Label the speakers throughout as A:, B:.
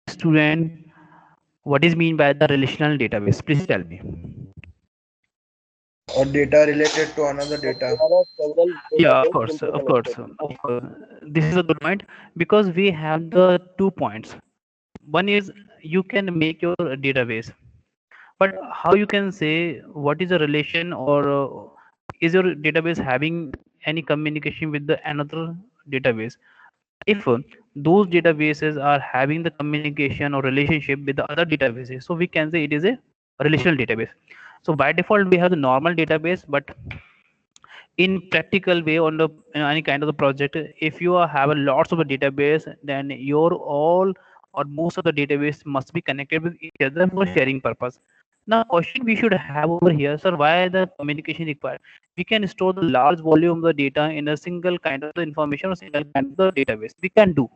A: student, what is mean by the relational database? Please tell me.
B: or data related to another data.
C: There are several
A: Yeah, of
C: databases
A: course, of course,
C: interconnected.
A: of course. This is a good point because we have the 2 points. One is you can make your database, but how you can say what is a relation, or is your database having any communication with the another database? If those databases are having the communication or relationship with the other databases, so we can say it is a relational database. So by default we have the normal database, but in practical way on the any kind of the project, if you have a lots of a database, then your all or most of the database must be connected with each other for sharing purpose. Now question we should have over here, sir, why the communication required? We can store the large volume of the data in a single kind of the information or single kind of the database, we can do.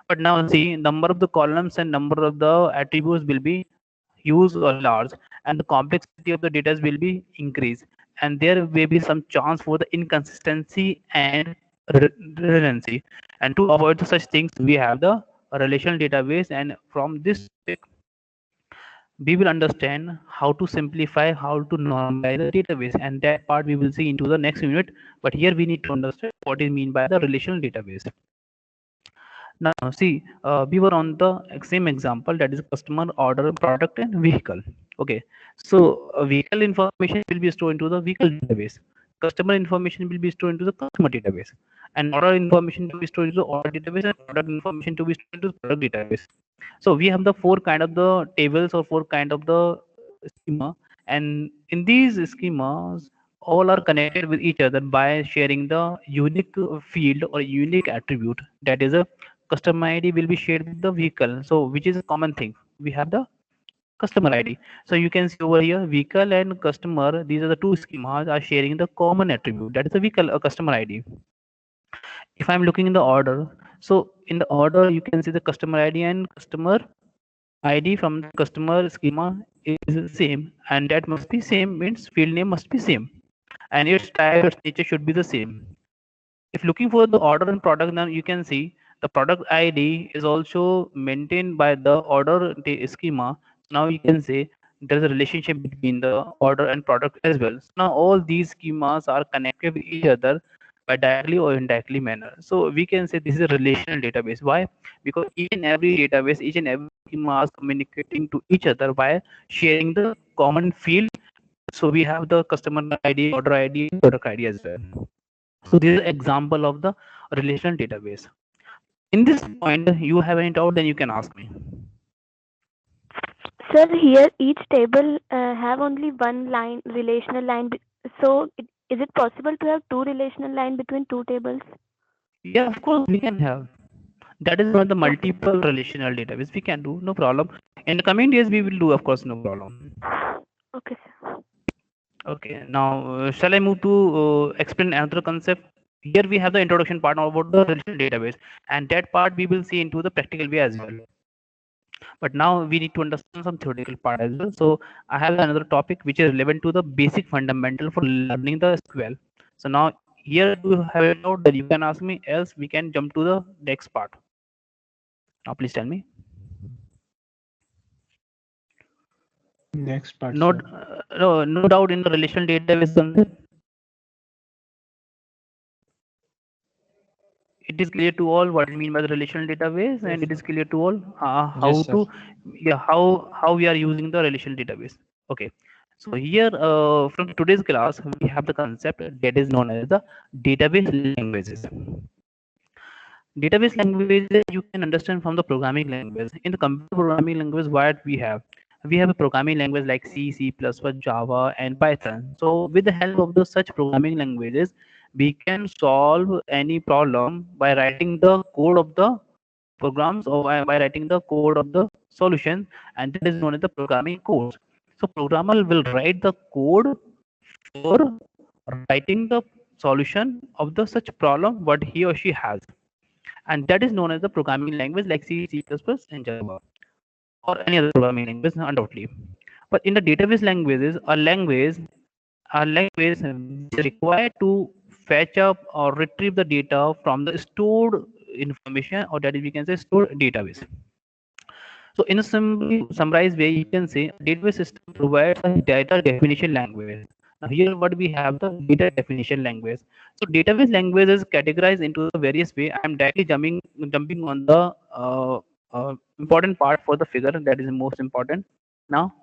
A: But now see, number of the columns and number of the attributes will be huge or large, and the complexity of the data will be increased, and there may be some chance for the inconsistency and redundancy. And to avoid such things, we have the relational database. And from this topic, we will understand how to simplify, how to normalize the database, and that part we will see into the next unit. But here we need to understand what is mean by the relational database. Now, see, we were on the same example, that is customer, order, product, and vehicle. Okay, so vehicle information will be stored into the vehicle database. Customer information will be stored into the customer database, and order information to be stored into the order database, and product information to be stored into the product database. So we have the four kind of the tables or four kind of the schema, and in these schemas, all are connected with each other by sharing the unique field or unique attribute, that is a customer id will be shared with the vehicle, so which is a common thing. We have the customer id. So you can see over here, vehicle and customer, these are the two schemas are sharing the common attribute, that is a vehicle, a customer id. If I'm looking in the order, so in the order you can see the customer id and customer id from the customer schema is same, and that must be same means field name must be same, and its type, its nature should be the same. If looking for the order and product, then you can see the product id is also maintained by the order schema. Now you can say there is a relationship between the order and product as well. So now all these schemas are connected with each other by directly or indirectly manner, so we can say this is a relational database. Why? Because each and every database, each and every schema is communicating to each other by sharing the common field. So we have the customer id, order id, product id as well. So this is an example of the relational database. In this point, you have any doubt, then you can ask me.
D: Sir, here each table have only one line, relational line. So, is it possible to have two relational line between two tables?
A: Yeah, of course, we can have. That is one of the
D: Okay.
A: multiple relational database. We can do, no problem. In the coming days, we will do, of course, no problem.
D: Okay, sir.
A: Okay, now shall I move to explain another concept? Here we have the introduction part about the relational database, and that part we will see into the practical way as well. But now we need to understand some theoretical part as well. So I have another topic which is relevant to the basic fundamental for learning the SQL. So now here do you have any doubt that you can ask me, else we can jump to the next part. Now please tell me.
E: Next part,
A: No,
E: sir.
A: no doubt in the relational database concept. It is clear to all what I mean by the relational database, and it is clear to all
E: Yes,
A: how
E: sir.
A: to, yeah, how we are using the relational database. Okay, so here from today's class we have the concept that is known as the database languages. Database languages you can understand from the programming language. In the computer programming language, what we have a programming language like C, C++, Java, and Python. So with the help of the such programming languages, we can solve any problem by writing the code of the programs, or by writing the code of the solution, and that is known as the programming codes. So programmer will write the code for writing the solution of the such problem what he or she has, and that is known as the programming language like C, C++, and Java, or any other programming language, undoubtedly. But in the database languages, a language which is required to fetch up or retrieve the data from the stored information, or that is we can say stored database. So in a simply summarized way, you can say a database system provides a data definition language. Now here what we have the data definition language. So database language is categorized into the various way. I am directly jumping on the important part for the figure that is most important. Now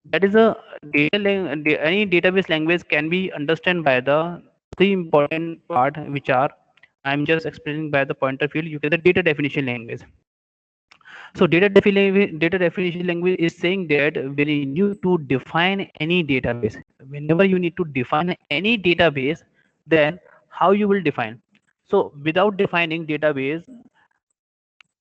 A: that is a any database language can be understood by the three important part which are I'm just explaining by the point of view. You get the data definition language. So data definition language is saying that when you need to define any database, whenever you need to define any database, then how you will define. So without defining database,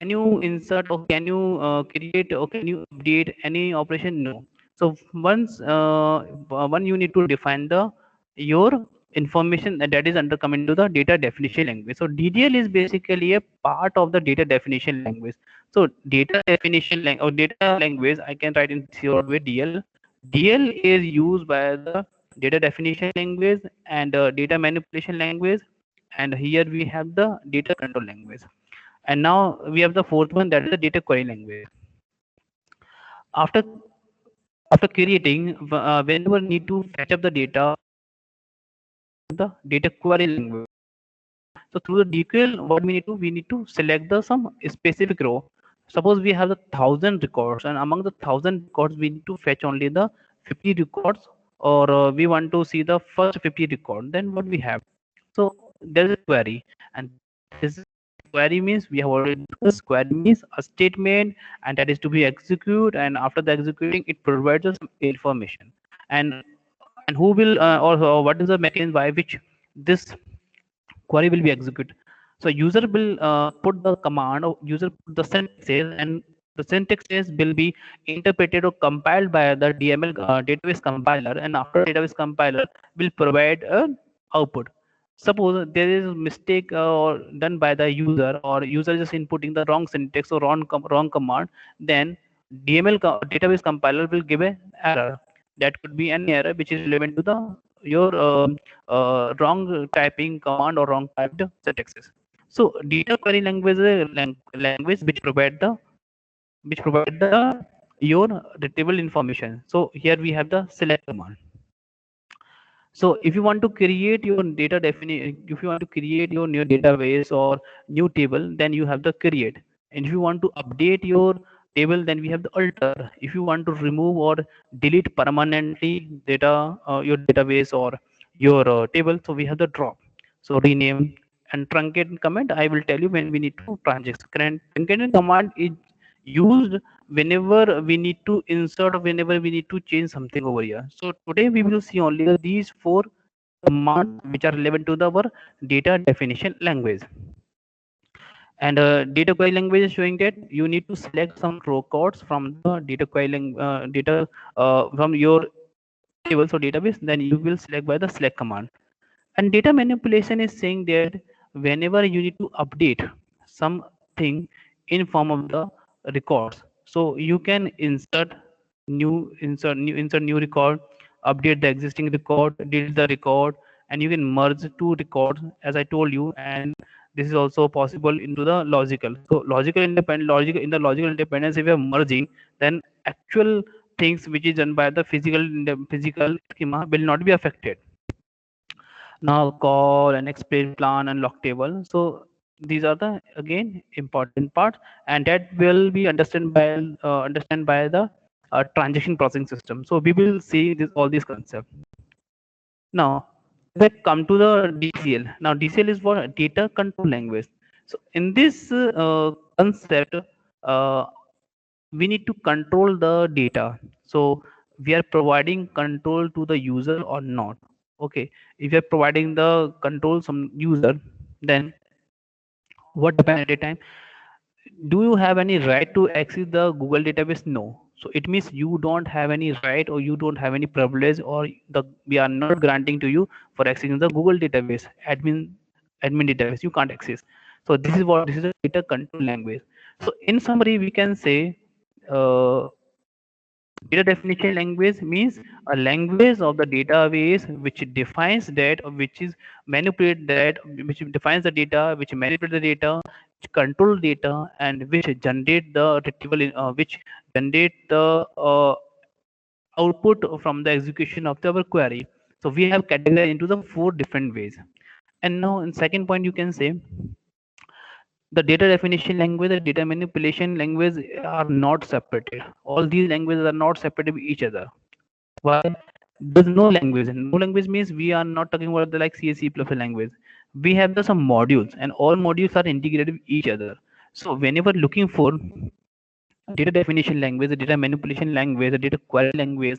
A: can you insert or can you create or can you update any operation? No. So once one you need to define the your information that is under coming to the data definition language. So DDL is basically a part of the data definition language. So data definition or data language I can write in short way DL. DL is used by the data definition language and data manipulation language, and here we have the data control language. And now we have the fourth one, that is the data query language. After creating, whenever need to fetch up the data, the data query language. So through the DQL, what we need to select the some specific row. Suppose we have the 1,000 records, and among the 1,000 records, we need to fetch only the 50 records, or we want to see the first 50 record. Then what we have? So there is a query, and this query means we have already discussed. Query means a statement, and that is to be executed. And after the executing, it provides us some information. And who will or what is the mechanism by which this query will be executed. So user will put the command or user put the syntaxes, and the syntaxes will be interpreted or compiled by the DML database compiler, and after database compiler will provide an output. Suppose there is a mistake or done by the user, or user is just inputting the wrong syntax or wrong command, then database compiler will give a error. That could be any error which is relevant to the your wrong typing command or wrong typed syntaxes. So data query language is a language which provide the your retrieval information. So here we have the select command. So if you want to create your data definition, if you want to create your new database or new table, then you have the create. And if you want to update your table, then we have the alter. If you want to remove or delete permanently your database or your table, so we have the drop. So rename and truncate command. I will tell you when we need to transaction. Truncate command is used whenever we need to insert or whenever we need to change something over here. So today we will see only these four commands which are relevant to our data definition language. And data query language is showing that you need to select some records from the data query data from your tables or database, then you will select by the select command. And data manipulation is saying that whenever you need to update something in form of the records, so you can insert new record, update the existing record, delete the record, and you can merge two records as I told you. And this is also possible into the logical. So logical independence, if you are merging, then actual things which is done by the physical schema will not be affected. Now call and explain plan and lock table. So these are the again important parts, and that will be understand by the transaction processing system. So we will see this all these concepts. Now let's come to the DCL. Now DCL is what? Data control language. So in this concept, uh, we need to control the data. So we are providing control to the user or not. Okay, if you're providing the control some user, then what happen at a time? Do you have any right to access the Google database? No. So it means you don't have any right, or you don't have any privilege, or the we are not granting to you for accessing the Google database admin database. You can't access. So this is a data control language. So in summary we can say uh, data definition language means a language of the database which defines that, or which is manipulate that, which defines the data, which manipulate the data control data and which generate the retrieval, which generate the output from the execution of our query. So we have categorized into the four different ways. And now in second point, you can say the data definition language, the data manipulation language are not separated. All these languages are not separated with each other. Why? There's no language. No language means we are not talking about the like C, C plus language. We have the some modules, and all modules are integrated with each other. So whenever looking for data definition language, the data manipulation language, the data query language,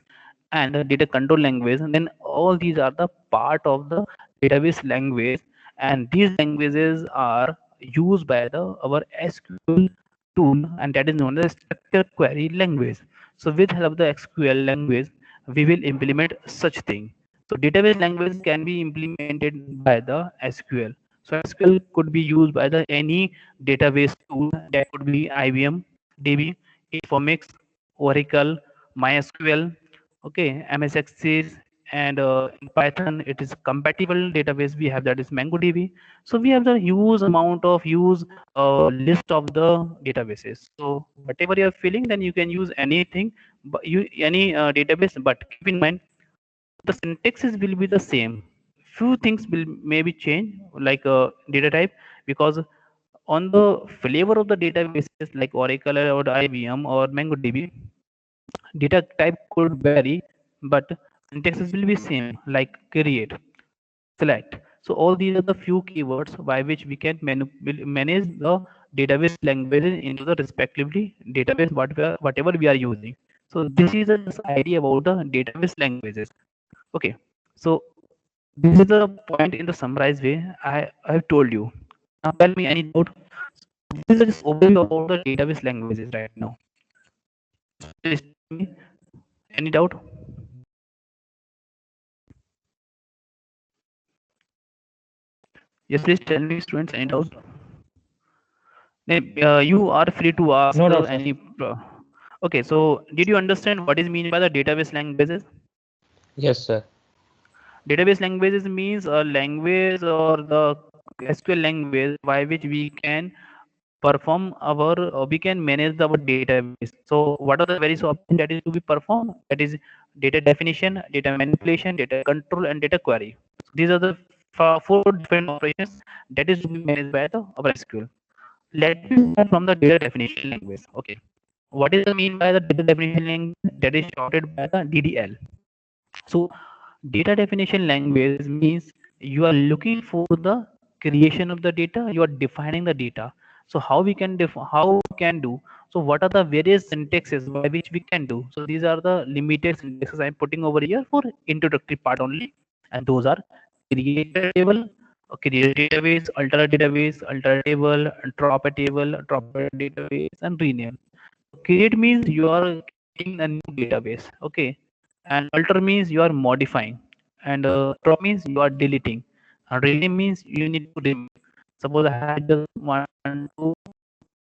A: and the data control language, and then all these are the part of the database language, and these languages are used by the our SQL tool, and that is known as structured query language. So with help of the SQL language, we will implement such thing. So database language can be implemented by the SQL. So SQL could be used by the any database tool, that could be IBM DB, Informix, Oracle, MySQL, okay, MS Access, and in Python it is compatible database we have, that is MongoDB. So we have the huge amount of use list of the databases. So whatever you are feeling, then you can use anything, but you any database. But keep in mind the syntaxes will be the same. Few things will maybe change, like data type, because on the flavor of the databases like Oracle or IBM or MongoDB, data type could vary, but syntaxes will be same, like create, select. So all these are the few keywords by which we can manage the database languages into the respectively database whatever we are using. So this is a just idea about the database languages. Okay, so this is the point in the summarized way I have told you. Now tell me any doubt. This is just overview about the database languages right now. Please tell me any doubt. Yes, please tell me, students, any doubt. You are free to ask
E: No doubt, sir.
A: any. Okay, so did you understand what is mean by the database languages?
C: Yes, sir.
A: Database languages means a language or the SQL language by which we can perform our we can manage our database. So what are the various options that is to be performed? That is data definition, data manipulation, data control, and data query. So these are the four different operations that is to be managed by the our SQL. Let me start from the data definition language. Okay, what is the mean by the data definition language? That is shorted by the DDL. So data definition language means you are looking for the creation of the data, you are defining the data. So how we can how we can do, so what are the various syntaxes by which we can do? So these are the limited syntaxes I'm putting over here for introductory part only, and those are create a table, create database, alter table, drop a table, drop a database, and rename. Create means you are creating a new database, okay, and alter means you are modifying, and drop means you are deleting, and rename means you need to remove. Suppose I just want to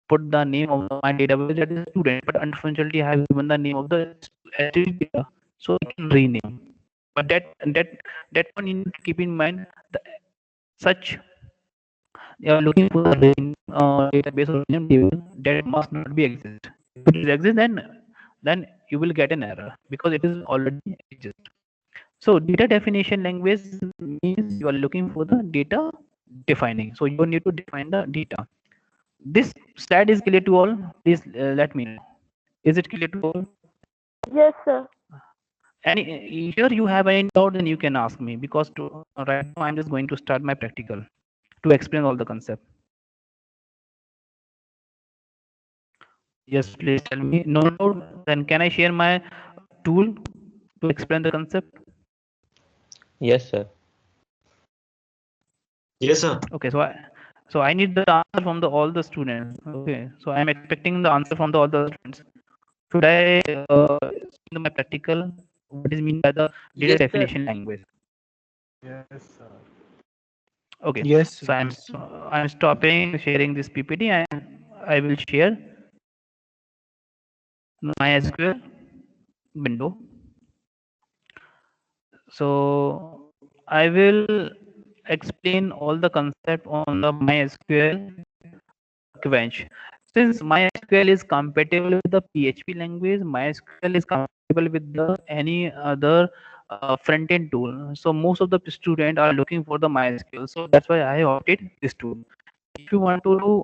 A: put the name of my database, that is student, but unfortunately I have given the name of the attribute data, so I can rename. But that one you need to keep in mind, the, such you are looking for the database or name table, that must not be exist. If it is exist, then you will get an error because it is already exist. So data definition language means you are looking for the data defining, so you need to define the data. This slide is clear to all? Please let me know, is it clear to all?
D: Yes, sir.
A: Any here you have any doubt, then you can ask me, because right now I'm just going to start my practical to explain all the concept. Yes, please tell me. No doubt. Then can I share my tool to explain the concept?
C: Yes, sir.
F: Yes, sir.
A: Okay, so I need the answer from the all the students. Okay, so I'm expecting the answer from the all the students. Should I explain my practical? What is mean by the data
B: Yes, sir.
A: definition language?
E: Yes, sir.
A: Okay,
E: Yes,
A: so
E: yes.
A: I'm stopping sharing this PPT, and I will share my SQL window. So I will explain all the concept on the MySQL workbench. Since MySQL is compatible with the PHP language, MySQL is compatible with the any other front-end tool. So most of the students are looking for the MySQL. So that's why I opted this tool. If you want to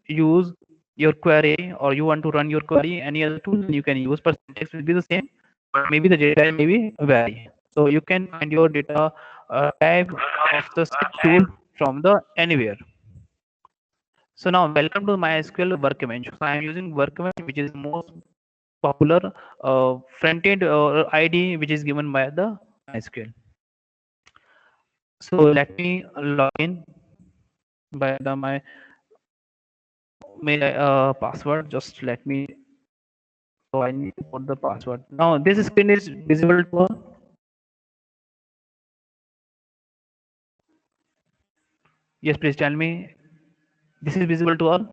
A: use your query or you want to run your query any other tool, then you can use, but syntax will be the same, but maybe the data type may be vary. So you can find your data type of the same tool from the anywhere. So now welcome to MySQL Workbench. So I am using Workbench, which is most popular front-end ID which is given by the MySQL. So let me log in by the my mail password. Just let me. So I need to put the password. Now this screen is visible to all. Yes, please tell me. This is visible to all.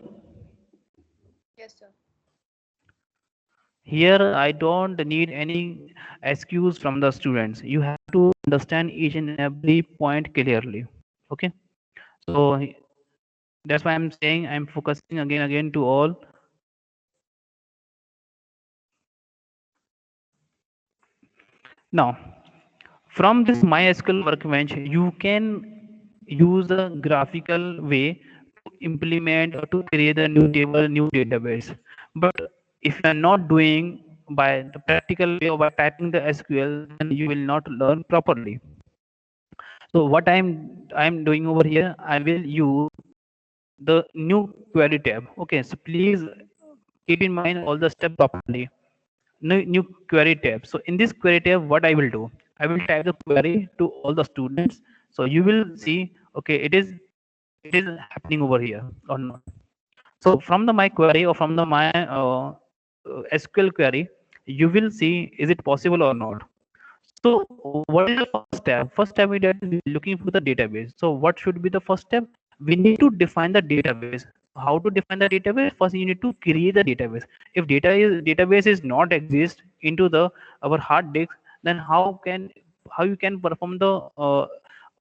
F: Yes, sir.
A: Here I don't need any excuse from the students. You have to understand each and every point clearly. Okay. So that's why I'm saying I'm focusing again to all. Now from this MySQL workbench, you can use a graphical way to implement or to create a new table, new database. But if you are not doing by the practical way or by typing the SQL, then you will not learn properly. So what I'm doing over here, I will use the new query tab. Okay, so please keep in mind all the steps properly. New query tab. So in this query tab, what I will do, I will type the query to all the students. So you will see, okay, it is happening over here or not. So from the my query or from the my SQL query, you will see is it possible or not. So what is the first step? First step is that we're looking for the database. So what should be the first step? We need to define the database. How to define the database? First, you need to create the database. If database is not exist into the our hard disk, then how you can perform the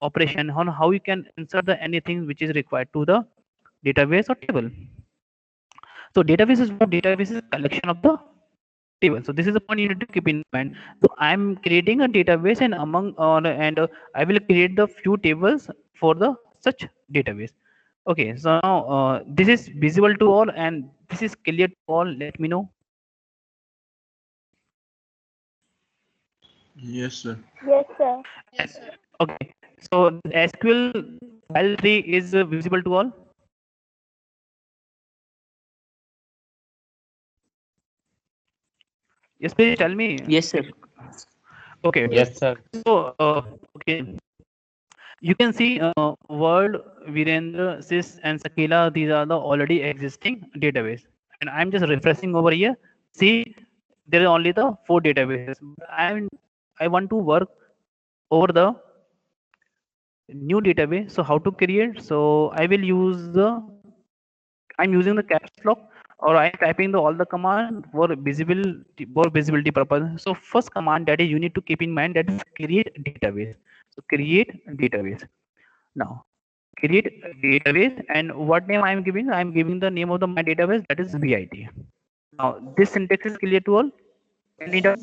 A: operation? How you can insert the anything which is required to the database or table. So database is what? Database is a collection of the table. So this is the point you need to keep in mind. So I'm creating a database and among I will create the few tables for the such database. Okay, so now this is visible to all and this is clear to all. Let me know.
B: Yes, sir.
D: Yes, sir.
F: Yes, sir.
A: Okay, so SQL file tree is visible to all. Yes, please tell me.
C: Yes, sir.
A: Okay,
C: Yes, sir.
A: so okay, you can see Word, Virendra, Sis, and Sakila. These are the already existing database, and I'm just refreshing over here. See, there is only the 4 databases. I want to work over the new database. So how to create? So I will use the I'm using the caps lock or I'm typing the all the command for visibility purpose. So first command that is you need to keep in mind that is create database. So create database. Now create a database and what name I'm giving? I'm giving the name of the my database that is VIT. Now this syntax is clear to all. Any doubt?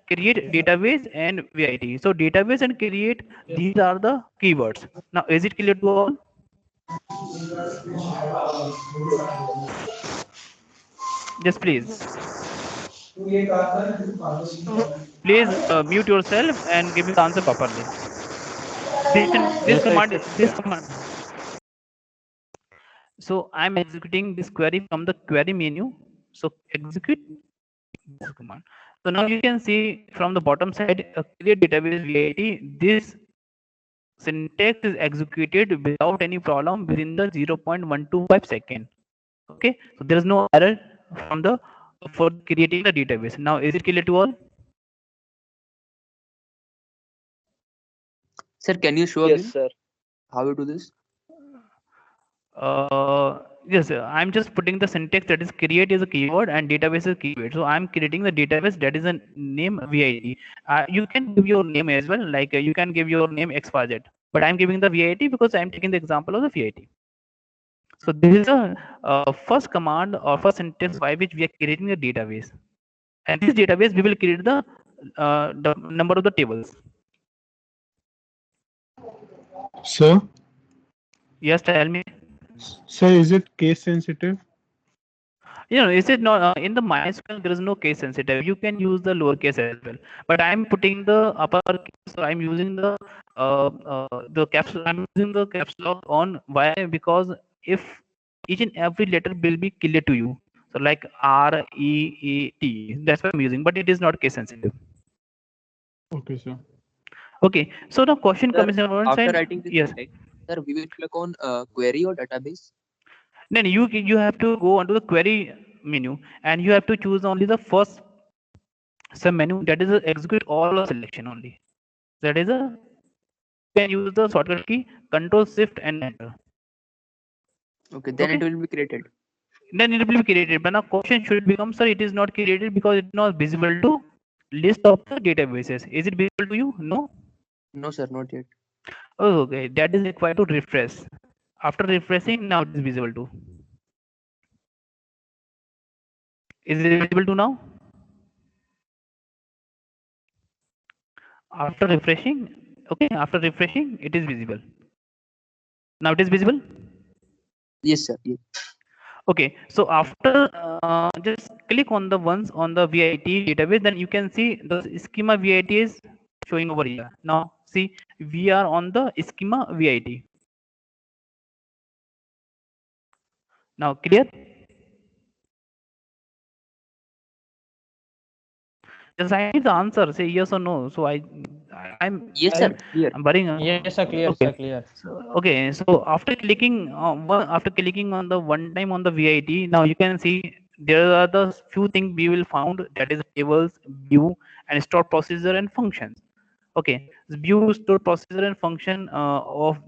A: Create database and VIT. So database and create these are the keywords. Now is it clear to all? Yes, please. Please mute yourself and give me the answer properly. This
C: Yes, sir.
A: command
C: It's
A: this
C: clear.
A: command. So I'm executing this query from the query menu. So execute this command. So now you can see from the bottom side, create database VIT. This syntax is executed without any problem within the 0.125 second. Okay, so there is no error from the for creating the database. Now is it clear to all?
C: Sir, can you show
G: Yes,
C: again
G: sir.
C: how you do this?
A: Yes, I'm just putting the syntax that is create is a keyword and database is a keyword. So I'm creating the database that is a name VIT. You can give your name as well, like you can give your name XYZ, but I'm giving the VIT because I'm taking the example of the VIT. So this is the first command or first sentence by which we are creating a database. And this database we will create the number of the tables.
E: Sir,
A: Yes, tell me.
E: sir, is it case sensitive?
A: Is it not in the MySQL? There is no case sensitive. You can use the lowercase as well. But I'm putting the uppercase. So I'm using the caps. I'm using the caps lock on. Why? Because if each and every letter will be clear to you. So like R E E T. That's what I'm using. But it is not case sensitive.
E: Okay, sir.
A: Okay. So the question
G: Sir,
A: comes in one
G: after
A: side.
G: writing this
A: Yes.
G: syntax, sir, we will click on query or database.
A: Then you have to go onto the query menu and you have to choose only the first sub menu, that is a execute all a selection only. That is a you can use the shortcut key Control Shift and Enter.
G: Okay, then
A: Okay,
G: it will be created.
A: then it will be created. But now question should become, sir, it is not created because it is not visible to list of the databases. Is it visible to you? No.
G: No, sir, not yet.
A: Oh, okay, that is required to refresh. After refreshing, now it is visible to. Is it visible to now? After refreshing, okay, after refreshing, it is visible. Now it is visible.
G: Yes, sir. Yes.
A: Okay, so after just click on the ones on the VIT database, then you can see the schema VIT is showing over here. Now see, we are on the schema VIT. Now clear? Just I need the answer. Say yes or no. So I'm
G: Yes, sir. Clear.
A: I'm worrying.
C: Yes, sir. Clear,
A: Okay.
C: sir. Clear.
A: So after clicking on the one time on the VIT, now you can see there are the few things we will found, that is tables, view, and store procedure and functions. Okay, view, store procedure and function of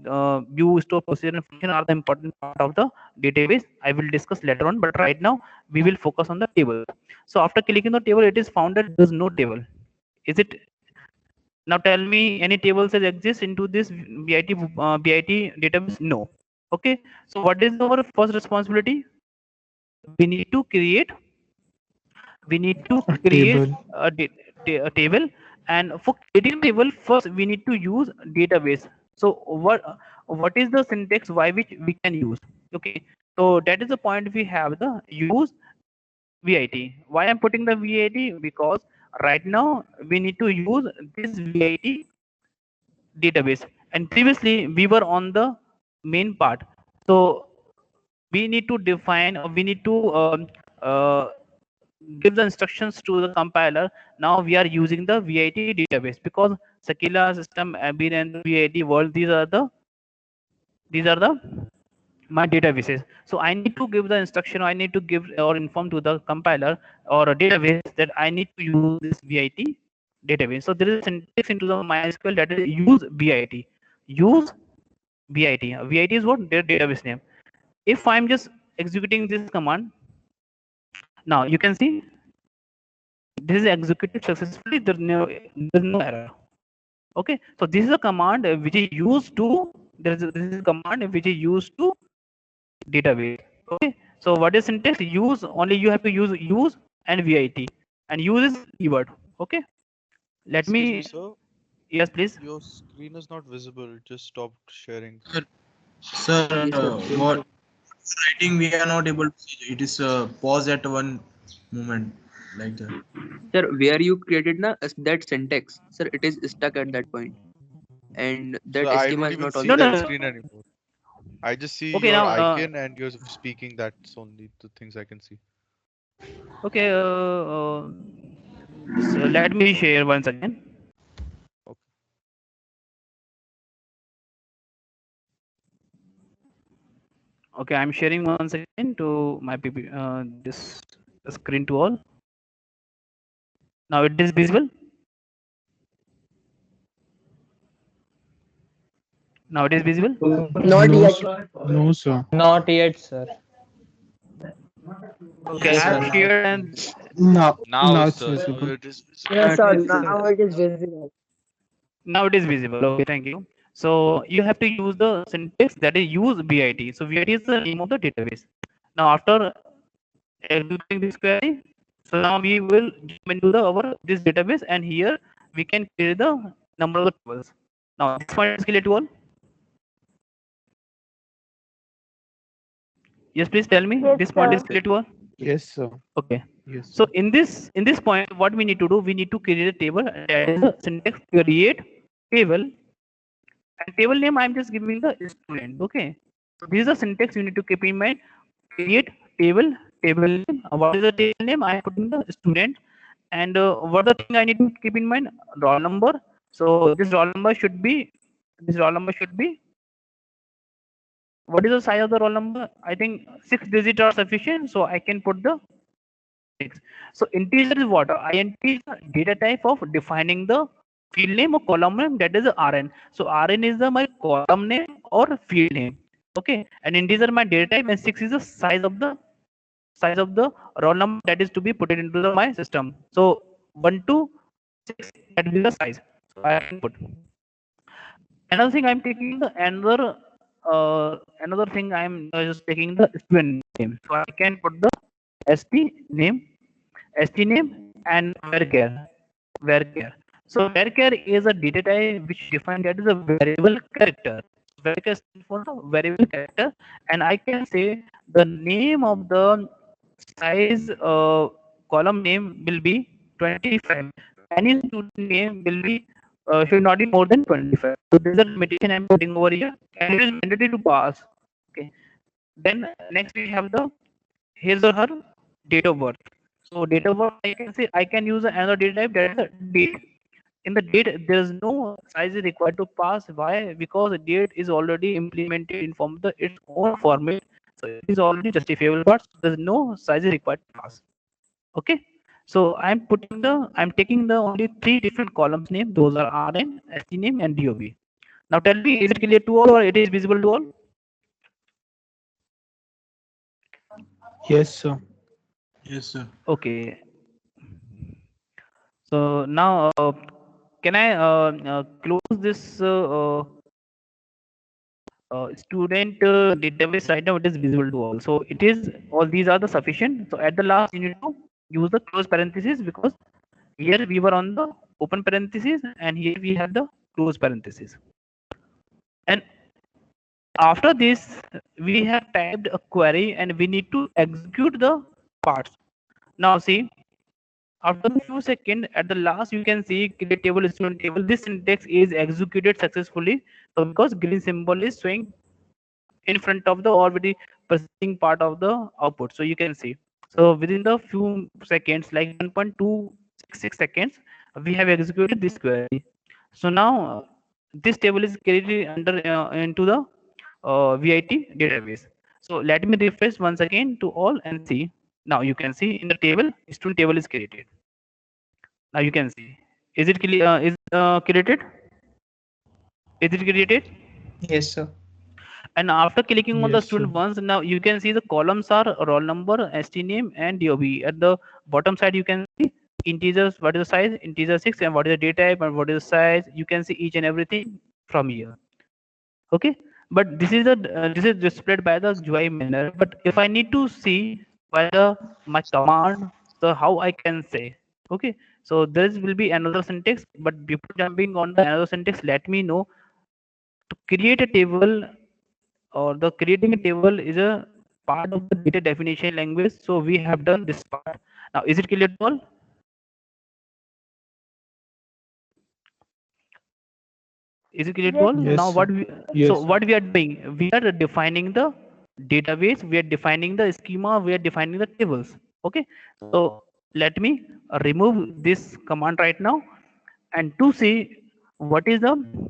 A: view, store procedure and function are the important part of the database. I will discuss later on, but right now we will focus on the table. So after clicking the table, it is found that there is no table. Is it? Now tell me, any tables that exist into this BIT database? No. Okay. So what is our first responsibility? We need to create. We need to
E: A
A: create
E: table.
A: a table, and for creating a table, first we need to use database. So what is the syntax by which we can use? Okay. So that is the point we have the use VIT. Why I'm putting the VIT? Because right now we need to use this VIT database, and previously we were on the main part. So we need to define, or we need to uh, give the instructions to the compiler. Now we are using the VIT database because Sakila system, Abir, and the VIT world, these are the my databases. So I need to give the instruction, I need to give or inform to the compiler or a database that I need to use this VIT database. So there is a syntax into the MySQL, that is use VIT. Use VIT. VIT is what? Their database name. If I'm just executing this command, now you can see this is executed successfully. There's no error. Okay, so this is a command which is used to, this is a command which is used to database. Okay, so what is syntax? Use, only you have to use and VIT, and use is keyword. Okay, let
H: Excuse
A: me,
H: me, sir.
A: yes please.
H: Your screen is not visible. It just stopped sharing.
B: Sir,
G: Yes, sir.
B: what writing we are not able to see. It is pause at one moment like that.
G: Sir, where you created that syntax, sir, it is stuck at that point, and
H: So
G: that
H: I
G: schema
H: don't
G: is
H: even
G: not
H: see
A: No,
G: also
A: no,
H: that
G: there.
H: screen
A: no.
H: anymore. I just see
A: Okay,
H: your
A: now
H: icon and you're speaking. That's only the things I can see.
A: okay, so let me share once again.
H: Okay.
A: Okay, I'm sharing once again to my this screen to all. Now it is visible. Now it is visible.
E: Not no, yet. No, sir.
C: Not yet, sir.
A: Okay,
B: Yes,
A: I have
B: sir. Now.
A: shared, and
E: Now,
H: Now,
E: now it's
H: sir,
E: visible.
H: it is visible.
I: Yes, sir.
G: Yes, sir.
I: Now it is visible.
A: now it is visible. Okay, thank you. So you have to use the syntax that is use VIT. So VIT is the name of the database. Now after executing this query, so now we will jump into the our this database, and here we can create the number of the tables. Now this point is clear to all? Yes, please tell me.
D: Yes,
A: This point is
D: sir.
A: clear to all?
E: Yes, sir.
A: Okay.
E: Yes,
A: So
E: sir.
A: in this point, what we need to do, we need to create a table that is a syntax create table, and table name I'm just giving the student. Okay. So this is the syntax you need to keep in mind. Create table name. What is the table name? I'm putting the student, and what the thing I need to keep in mind? Roll number. So this roll number should be what is the size of the roll number? I think 6 digits are sufficient, so I can put the 6. So integer is what? Int is the data type of defining the field name or column name, that is rn. So rn is the my column name or field name. Okay, and integer my data type, and 6 is the size of the roll number that is to be put it into the my system. So 1 to 6, that will be the size. So I can put. Another thing I'm taking the another thing I'm just taking the student name. So I can put the st name and varchar. So varchar is a data type which defined that is a variable character. Varchar stands for the variable character, and I can say the name of the size column name will be 25. Any student name will be should not be more than 25. So this is a limitation I'm putting over here, and it is mandatory to pass. Okay. Then next we have the his or her date of birth. So date of birth, I can say I can use another data type, that is the date. In the date, there is no size required to pass. Why? Because the date is already implemented in form of the its own format, so it is already justifiable part. So there is no size required to pass. Okay. So I'm taking the only 3 different columns name. Those are RN, ST name, and DOB. Now tell me, is it clear to all or it is visible to all?
E: Yes, sir.
B: Yes, sir.
A: Okay. So now, can I close this student database right now? It is visible to all. So it is all these are the sufficient. So at the last, you need to use the close parenthesis, because here we were on the open parenthesis, and here we have the close parenthesis. And after this, we have typed a query, and we need to execute the parts. Now see, after a few seconds, at the last, you can see create table, student table. This syntax is executed successfully. So because green symbol is showing in front of the already processing part of the output, so you can see. So within the few seconds, like 1.266 seconds, we have executed this query. So now this table is created under into the VIT database. So let me refresh once again to all and see. Now you can see in the table, student table is created. Now you can see. Is it clear? Is created? Is it created?
G: Yes, sir.
A: And after clicking on the
E: Yes, sir.
A: student once, now you can see the columns are roll number, ST name, and DOB. At the bottom side, you can see integers, what is the size, integer 6, and what is the data type, and what is the size. You can see each and everything from here. Okay, but this is displayed by the UI manner. But if I need to see by the my command, so how I can say? Okay, so there will be another syntax. But before jumping on the another syntax, let me know to create a table, or the creating a table is a part of the data definition language. So we have done this part. Now is it clear to all? Is it clear to
D: Yes,
A: all?
E: Yes,
A: Now
E: sir. Yes, sir.
A: what we are doing, we are defining the database, we are defining the schema, we are defining the tables. Okay, so let me remove this command right now, and to see what is the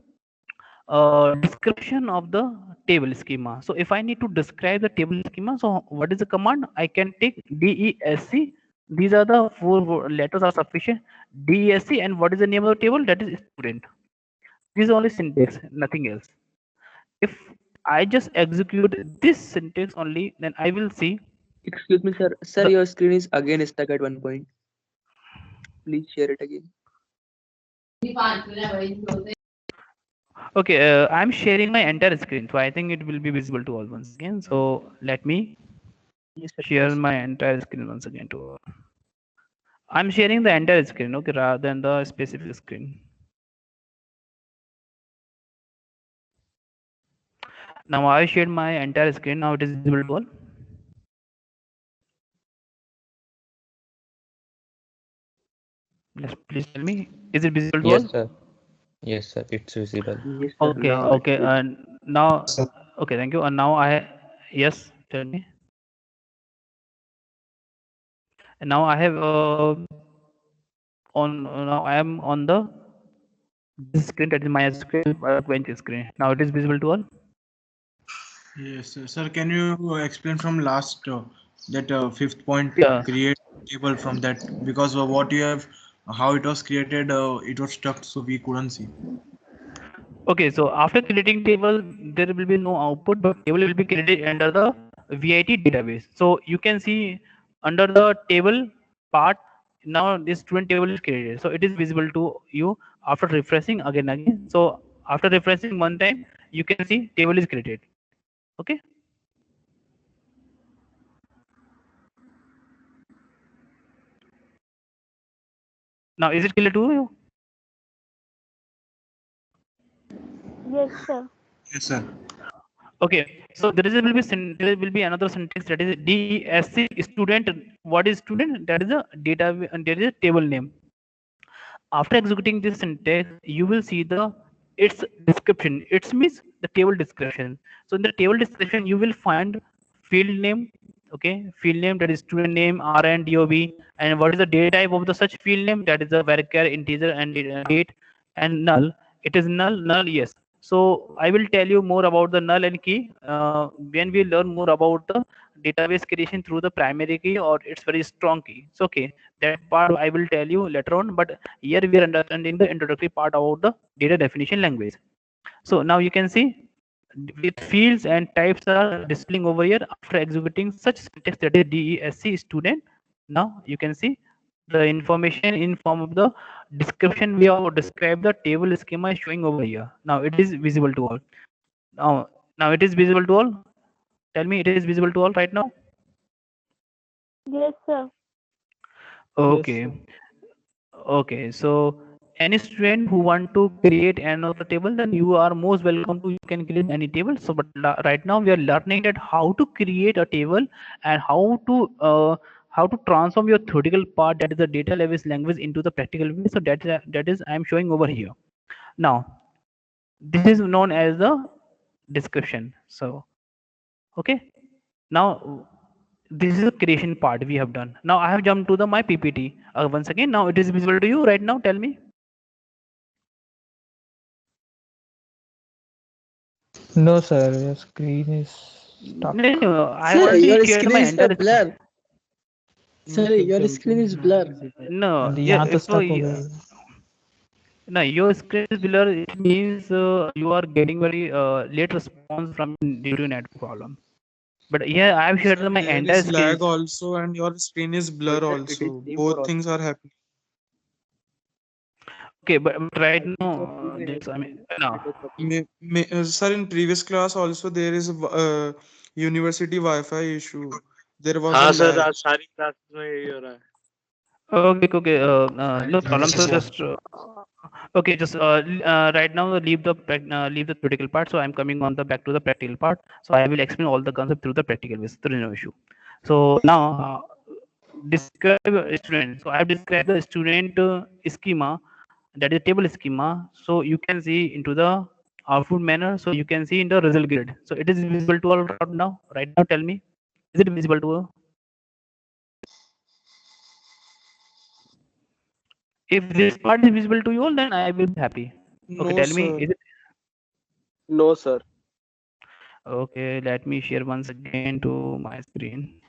A: description of the table schema. So if I need to describe the table schema, so what is the command? I can take DESC. These are the 4 letters are sufficient. DESC, and what is the name of the table? That is student. This is only syntax, nothing else. If I just execute this syntax only, then I will see
G: Excuse me, sir. Sir,
A: the
G: your screen is again stuck at one point. Please share it again.
A: Okay, I'm sharing my entire screen, so I think it will be visible to all once again. So let me
G: Yes, sir.
A: share my entire screen once again to all. I'm sharing the entire screen, okay, rather than the specific screen. Now I shared my entire screen. Now it is visible to all. Yes, please tell me, is it visible to
C: Yes,
A: all?
C: sir. Yes, sir. It's visible.
G: Yes, sir.
A: Okay,
G: Now
A: okay, and now, okay, thank you. And now yes, tell me. And now I have on now I am on the this screen, that is MySQL bench screen. Now it is visible to all.
B: Yes, sir. Can you explain from last that fifth point,
A: Yeah.
B: create table from that, because what you have, how it was created, it was stuck, so we couldn't see.
A: Okay, so after creating table, there will be no output, but table will be created under the VIT database. So you can see under the table part, now this student table is created. So it is visible to you after refreshing again and again. So after refreshing one time, you can see table is created. Okay. Now is it clear to you?
D: Yes, sir.
B: Yes, sir.
A: Okay, so there will be another syntax, that is DSC student. What is student? That is a data, and there is a table name. After executing this syntax, you will see the its description. It means the table description. So in the table description, you will find field name. Okay, field name, that is student name, RN, DOB, and what is the data type of the such field name? That is a varchar, integer, and date, and null. It is null, yes. So I will tell you more about the null and key when we learn more about the database creation through the primary key or its very strong key. So okay, that part I will tell you later on, but here we are understanding the introductory part about the data definition language. So now you can see with fields and types are displaying over here after executing such syntax, that is DESC student. Now you can see the information in form of the description we have described, the table schema is showing over here. Now it is visible to all. Now it is visible to all. Tell me, it is visible to all right now?
D: Yes, sir.
E: Yes,
A: Okay.
E: sir.
A: Okay, so any student who want to create another table, then you are most welcome to, you can create any table. So but right now we are learning that how to create a table and how to transform your theoretical part, that is the data language, into the practical way. So that is I am showing over here. Now this is known as the description. So okay, now this is the creation part we have done. Now I have jumped to the my PPT once again. Now it is visible to you right now. Tell me.
E: No, sir. Your screen is stuck.
A: No, no, I have
I: Sir,
A: already
I: your
A: shared my
I: screen is
A: entire screen.
I: blur. Sir, your screen is blur.
A: No,
E: And
A: yeah,
E: यहाँ तो
A: so
E: stuck हो गया.
A: no, your screen is blur. It means you are getting very late response from due to network problem. But yeah, I have shared
J: Sir,
A: my
J: there
A: entire
J: is
A: screen.
J: lag also, and your screen is blur
G: yes, sir. It is
J: also.
G: same for
J: Both
G: all.
J: things are happening.
A: Okay, but right
G: I think
A: now,
G: so. You may have
A: just I
G: some
A: mean, no.
G: network problem.
J: Sir, in previous class also there is a university Wi-Fi issue. There was a
K: हाँ sir,
J: lag.
K: आज सारी classes में यही हो रहा है.
A: Okay, okay, no problem. So just okay, just right now leave the theoretical part. So I'm coming on the back to the practical part. So I will explain all the concept through the practical ways. There is no issue. So now describe a student. So I have described the student schema, that is table schema. So you can see into the output manner. So you can see in the result grid. So it is visible to all right now. Right now, tell me, is it visible to all? If this part is visible to you all, then I will be happy. Okay,
J: No,
A: tell me,
J: sir.
A: is it?
K: No sir.
A: Okay, let me share once again to my screen.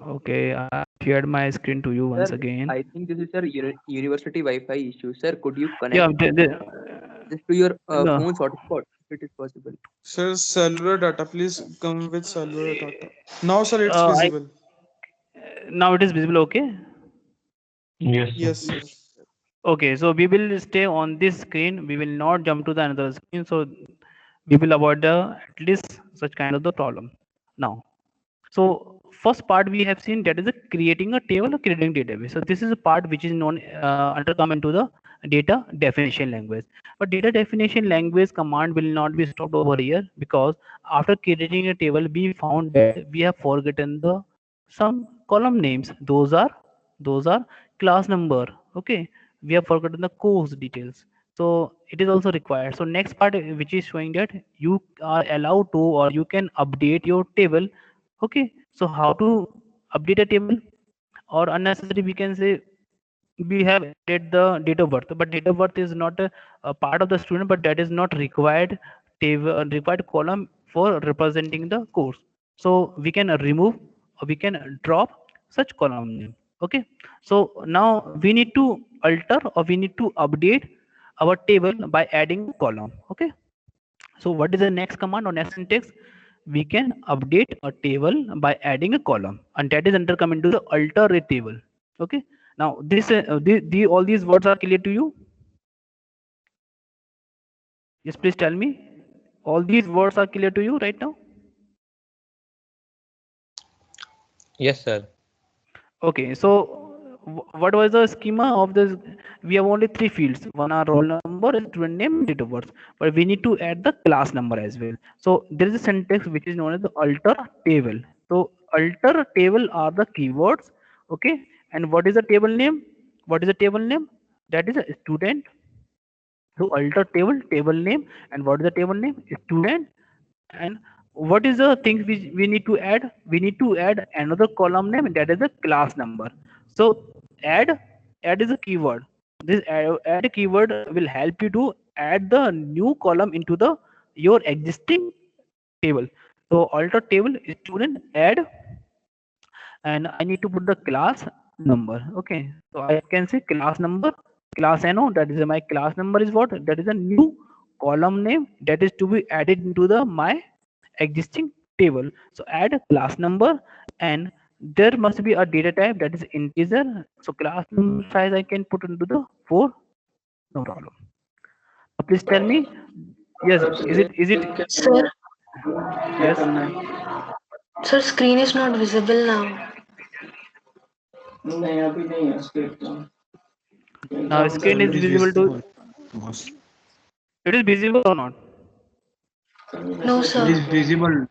A: Okay, I shared my screen to you once
G: Sir,
A: again.
G: I think this is your university Wi-Fi issue. Sir, could you
A: Yeah,
G: connect this to your
A: no.
G: phone's hotspot if it is possible?
J: Sir, cellular data. Please come with cellular data. Now, sir, it's
A: I
J: visible.
A: now it is visible. Okay.
C: Yes, sir.
J: Yes, sir.
A: Okay, so we will stay on this screen. We will not jump to the another screen. So we will avoid the at least such kind of the problem. Now, so first part we have seen, that is a creating a table or creating database. So this is a part which is known under come into the data definition language. But data definition language command will not be stopped over here, because after creating a table we found that we have forgotten the some column names. Those are class number. Okay, we have forgotten the course details. So it is also required. So next part which is showing that you are allowed to, or you can update your table. Okay, so how to update a table? Or unnecessary we can say, we have added the date of birth, but date of birth is not a part of the student, but that is not required table, required column for representing the course. So we can remove, or we can drop such column name. Okay, so now we need to alter, or we need to update our table by adding a column. Okay, so what is the next command or next syntax? We can update a table by adding a column, and that is enter come into the alter a table. Okay, now this all these words are clear to you? Yes, please tell me. All these words are clear to you right now?
C: Yes, sir.
A: Okay, so what was the schema of this? We have only three fields. One are roll number, student name, and date of birth. But we need to add the class number as well. So there is a syntax which is known as the alter table. So alter table are the keywords. Okay, and what is the table name? What is the table name? That is a student. So alter table name, and what is the table name? Student. And what is the things which we need to add? We need to add another column name, that is a class number. So add is a keyword. This add keyword will help you to add the new column into the your existing table. So alter table student add, and I need to put the class number. Okay, so I can say class number, class no, that is my class number is what? That is a new column name that is to be added into the my existing table. So add class number, and there must be a data type that is integer. So class number size I can put into the 4, no problem. Please tell me. Yes, is it
I: Sir,
A: yes?
I: sir, screen is not visible now.
A: Now screen is visible to, it is visible or not?
I: No,
B: It is
I: sir.
B: visible.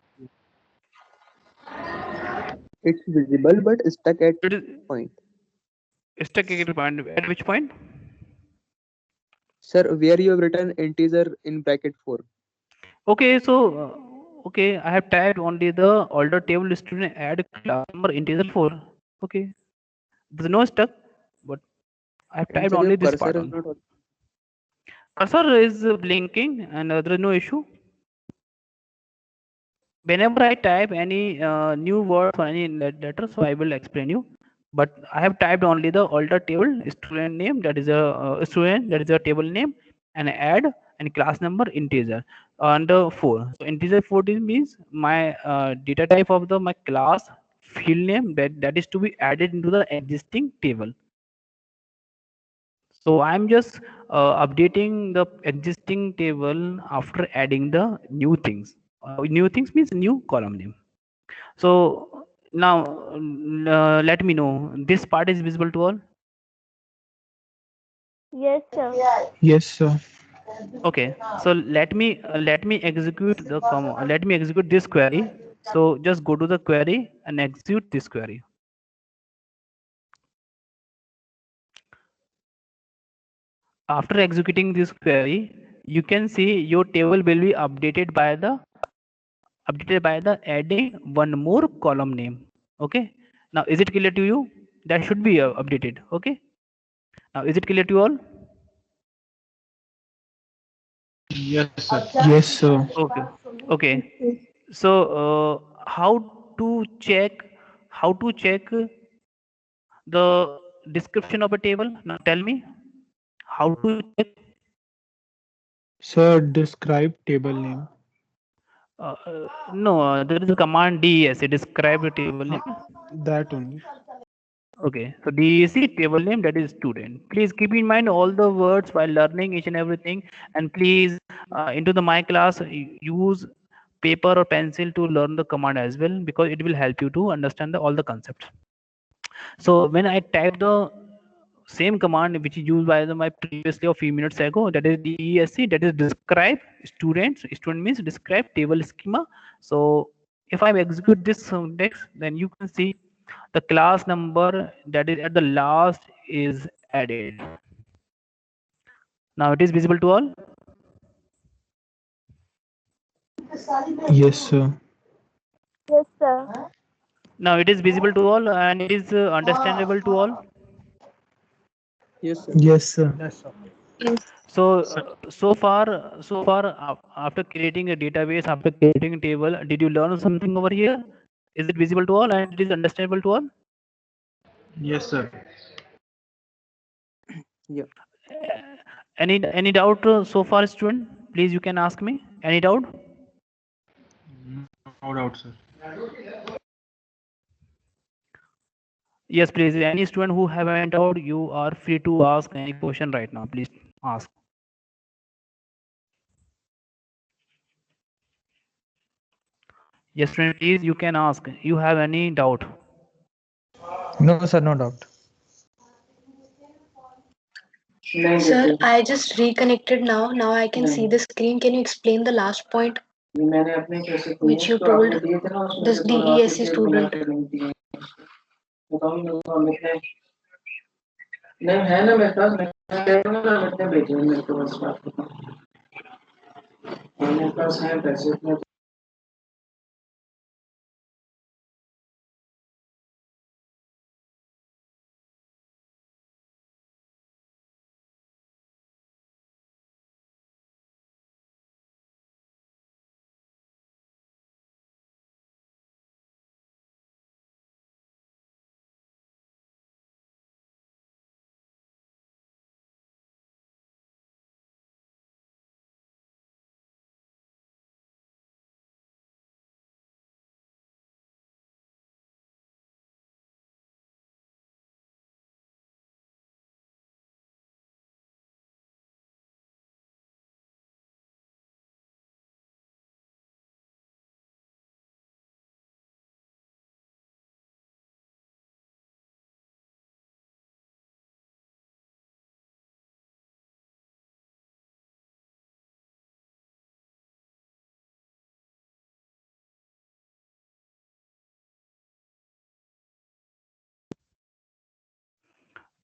G: It's visible but stuck at
A: It is
G: point.
A: stuck at point. At which point?
G: Sir, where you have written integer in bracket 4.
A: Okay, so okay, I have typed only the older table student add class number integer 4. Okay, there's no stuck, but I have
G: And
A: typed
G: sir, your
A: only this
G: cursor
A: part
G: is
A: only.
G: not.
A: Cursor is blinking, and there is no issue. Whenever I type any new words or any letter, so I will explain you. But I have typed only the alter table student name, that is a student, that is a table name, and add and class number integer under 4. So integer 4 means my data type of the my class field name that is to be added into the existing table. So I'm just updating the existing table after adding the new things. New things means new column name. So now let me know, this part is visible to all?
D: Yes, sir.
E: Yes, sir.
A: Okay, so let me execute the let me execute this query. So just go to the query and execute this query. After executing this query, you can see your table will be updated by the adding one more column name. Okay, now is it clear to you? That should be updated. Okay, now is it clear to you all?
J: Yes, sir.
E: Yes, sir.
A: Okay, okay. So how to check, the description of a table? Now tell me, how to check?
E: Sir, describe table name.
A: No, there is a command DES, it describe the table
E: Huh,
A: name.
E: that only.
A: Okay, so DEC table name, that is student. Please keep in mind all the words while learning each and everything, and please into the my class use paper or pencil to learn the command as well, because it will help you to understand all the concepts. So when I type the same command which is used by my previously a few minutes ago, that is DESC, that is describe students. Student means describe table schema. So if I execute this syntax, then you can see the class number that is at the last is added. Now it is visible to all.
E: Yes, sir.
D: Yes, sir.
A: Now it is visible to all, and it is understandable to all.
G: Yes, sir.
E: Yes, sir.
I: Yes.
A: So after creating a database, after creating a table, did you learn something over here? Is it visible to all and it is understandable to all?
B: Yes, sir.
G: Yeah.
A: Any doubt so far, student? Please, you can ask me. Any doubt?
B: No doubt, sir.
A: Yes, please. Any student who haven't doubt, you are free to ask any question right now. Please ask. Yes, student. Please, you can ask. You have any doubt?
E: No, sir, no doubt.
I: Sir, I just reconnected now. Now I can see the screen. Can you explain the last point which you told? This DESC student.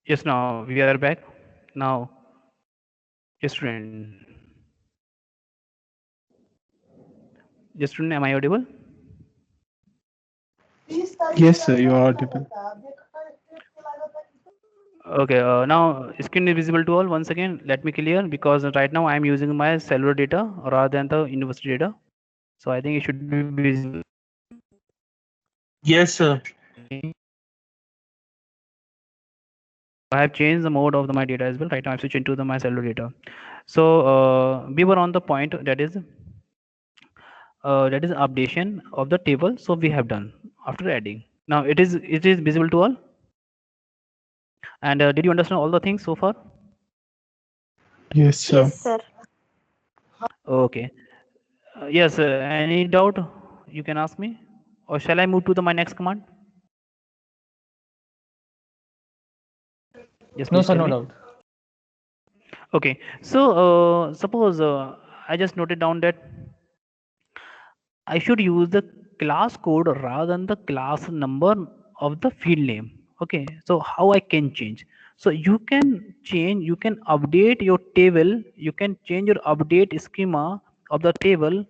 A: Yes, now we are back. Now, yes, student. Yes, student, am I audible?
J: Yes, sir, you are audible.
A: Okay, now screen is visible to all. Once again, let me clear, because right now I am using my cellular data rather than the university data. So I think it should be visible.
J: Yes, sir.
A: I have changed the mode of my data as well. Right now I'm switching to the my cellular data. So we were on the point that is updation of the table. So we have done after adding. Now it is visible to all. And did you understand all the things so far?
J: Yes, sir.
D: Yes, sir.
A: Okay. Yes. Any doubt? You can ask me, or shall I move to the my next command? Yes,
E: No,
A: please
E: sir,
A: tell
E: no
A: me.
E: doubt.
A: Okay. So suppose I just noted down that I should use the class code rather than the class number of the field name. Okay, so how I can change? So you can change, you can update your table, you can change your update schema of the table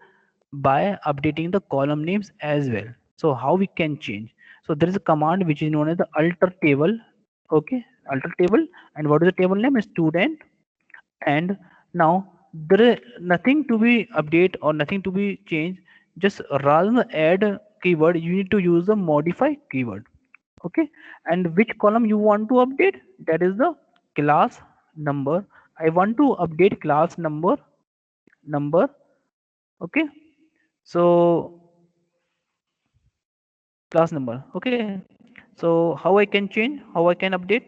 A: by updating the column names as well. So how we can change? So there is a command which is known as the alter table. Okay, alter table, and what is the table name? Student. And now there is nothing to be update or nothing to be changed. Just rather than add keyword, you need to use the modify keyword. Okay, and which column you want to update? That is the class number. I want to update class number. Okay, so class number. Okay, So how I can change, how I can update?